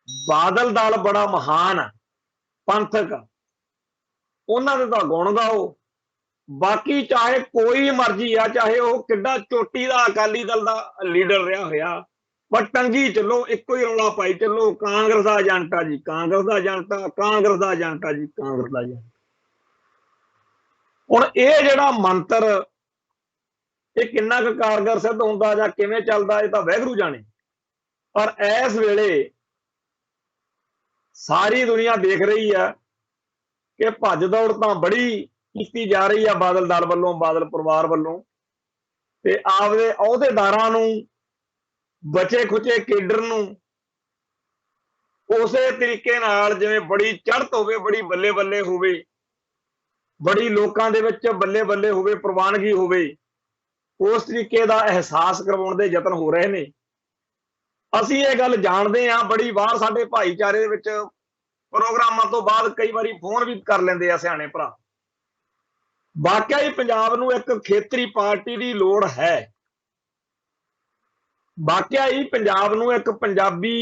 बादल दल बड़ा महान है, पंथक, उन्हां दे तां गुण गाओ। बाकी चाहे कोई मर्जी आ, चाहे वह किड्डा चोटी का अकाली दल का लीडर रहा होया, पर टंगी चलो, इको ही रौला पाई चलो, कांग्रेस का एजेंट आ जी, कांग्रेस का एजेंट आ, कांग्रेस का एजेंट आ जी, कांग्रेस का एजेंट। हुण ये जिहड़ा मंत्र ये किन्ना क कारगर सिद्ध हुंदा जां किवें चलदा, ये तां वाहिगुरू जाणे। पर इस वेले सारी दुनिया देख रही है कि भज दौड़ तां बड़ी की जा रही है बादल दल वालों, बादल परिवार वालों, ते आपदे अहुदेदारां नूं, बचे खुचे केडर नूं उसे तरीके नाल जिवें बड़ी चढ़त होवे, बड़ी बल्ले बल्ले होवे, बड़ी लोकां दे विच बल्ले बल्ले होवे, प्रवानगी होवे, उस तरीके का एहसास करवाउण दे यतन हो रहे ने। ਅਸੀਂ ਇਹ ਗੱਲ ਜਾਣਦੇ ਹਾਂ, बड़ी वार साडे भाईचारे दे विच प्रोग्रामां तो बाद कई बारी फोन भी कर लेंदे आ सियाणे भरा। वाकई ही पंजाब नूं एक खेतरी पार्टी की लोड़ है। वाकई ही पंजाब नूं एक पंजाबी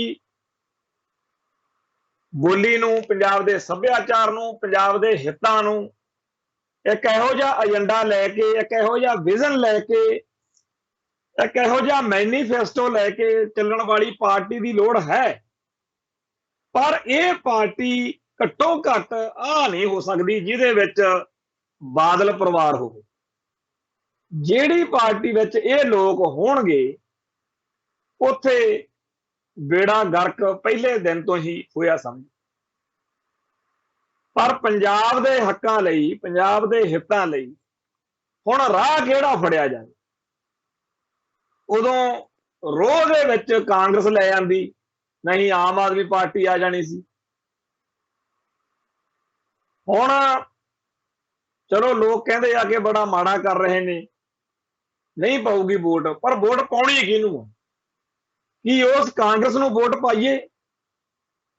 बोली नूं, पंजाब दे सभ्याचार नूं, पंजाब दे हितां नूं एक इहो जिहा एजेंडा लैके, एक इहो जिहा विजन लैके, एक इहो जिहा मैनीफेस्टो लैके चलण वाली पार्टी की लोड़ है। पर यह पार्टी घट्टो घट आ नहीं हो सकती जिहदे विच बादल परिवार हो, ਜਿਹੜੀ ਪਾਰਟੀ ਵਿੱਚ ਇਹ ਲੋਕ ਹੋਣਗੇ ਉੱਥੇ ਬੇੜਾ ਗਰਕ ਪਹਿਲੇ ਦਿਨ ਤੋਂ ਹੀ ਹੋਇਆ ਸਮਝ। ਪਰ ਪੰਜਾਬ ਦੇ ਹੱਕਾਂ ਲਈ, ਪੰਜਾਬ ਦੇ ਹਿੱਤਾਂ ਲਈ ਹੁਣ ਰਾਹ ਕਿਹੜਾ ਫੜਿਆ ਜਾਵੇ? ਉਦੋਂ ਰੋਹ ਦੇ ਵਿੱਚ ਕਾਂਗਰਸ ਲੈ ਜਾਂਦੀ, ਨਹੀਂ ਆਮ ਆਦਮੀ ਪਾਰਟੀ ਆ ਜਾਣੀ ਸੀ। ਹੁਣ ਚਲੋ ਲੋਕ ਕਹਿੰਦੇ ਆ ਕਿ ਬੜਾ ਮਾੜਾ ਕਰ ਰਹੇ ਨੇ, ਨਹੀਂ ਪਾਊਗੀ ਵੋਟ, ਪਰ ਵੋਟ ਪਾਉਣੀ ਕਿਹਨੂੰ? ਕੀ ਉਸ ਕਾਂਗਰਸ ਨੂੰ ਵੋਟ ਪਾਈਏ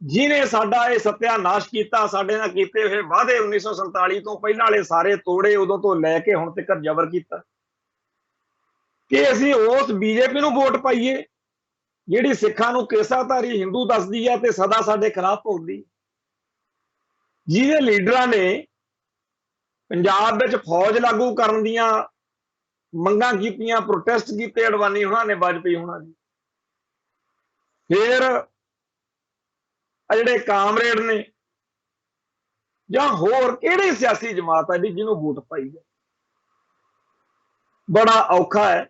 ਜਿਹਨੇ ਸਾਡਾ ਇਹ ਸਤਿਆਨਾਸ਼ ਕੀਤਾ, ਸਾਡੇ ਨਾਲ ਕੀਤੇ ਹੋਏ ਵਾਅਦੇ 1947 ਤੋਂ ਪਹਿਲਾਂ ਵਾਲੇ ਸਾਰੇ ਤੋੜੇ, ਉਦੋਂ ਤੋਂ ਲੈ ਕੇ ਹੁਣ ਤੱਕ ਜ਼ਬਰ ਕੀਤਾ? ਕਿ ਅਸੀਂ ਉਸ ਬੀਜੇਪੀ ਨੂੰ ਵੋਟ ਪਾਈਏ ਜਿਹੜੀ ਸਿੱਖਾਂ ਨੂੰ ਕੇਸਾਧਾਰੀ ਹਿੰਦੂ ਦੱਸਦੀ ਹੈ ਤੇ ਸਦਾ ਸਾਡੇ ਖਿਲਾਫ ਭੁਗਦੀ, ਜਿਹਦੇ ਲੀਡਰਾਂ ਨੇ ਪੰਜਾਬ ਵਿੱਚ ਫੌਜ ਲਾਗੂ ਕਰਨ ਦੀਆਂ ਮੰਗਾਂ ਕੀਤੀਆਂ, ਪ੍ਰੋਟੈਸਟ ਕੀਤੇ, ਅਡਵਾਨੀ ਹੋਣਾ ਨੇ, ਵਾਜਪੇਈ ਹੋਣਾ ਨੇ। ਫਿਰ ਆ ਜਿਹੜੇ ਕਾਮਰੇਡ ਨੇ ਜਾਂ ਹੋਰ ਕਿਹੜੀ ਸਿਆਸੀ ਜਮਾਤ ਹੈ ਜਿਹਨੂੰ ਵੋਟ ਪਾਈ ਹੈ? ਬੜਾ ਔਖਾ ਹੈ।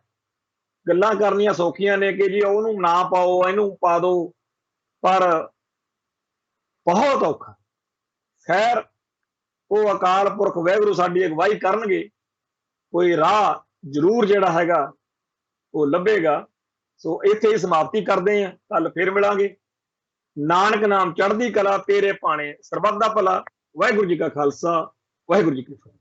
ਗੱਲਾਂ ਕਰਨੀਆਂ ਸੌਖੀਆਂ ਨੇ ਕਿ ਜੀ ਉਹਨੂੰ ਨਾ ਪਾਓ, ਇਹਨੂੰ ਪਾ ਦਿਓ, ਪਰ ਬਹੁਤ ਔਖਾ। ਖੈਰ, ਉਹ ਅਕਾਲ ਪੁਰਖ ਵਾਹਿਗੁਰੂ ਸਾਡੀ ਅਗਵਾਈ ਕਰਨਗੇ, ਕੋਈ ਰਾਹ ਜ਼ਰੂਰ ਜਿਹੜਾ ਹੈਗਾ ਉਹ ਲੱਭੇਗਾ। ਸੋ ਇੱਥੇ ਹੀ ਸਮਾਪਤੀ ਕਰਦੇ ਹਾਂ, ਕੱਲ ਫਿਰ ਮਿਲਾਂਗੇ। ਨਾਨਕ ਨਾਮ ਚੜ੍ਹਦੀ ਕਲਾ ਤੇਰੇ ਭਾਣੇ, ਸਰਬੱਤ ਦਾ ਭਲਾ। ਵਾਹਿਗੁਰੂ ਜੀ ਕਾ ਖਾਲਸਾ, ਵਾਹਿਗੁਰੂ ਜੀ ਕੀ ਫਤਿਹ।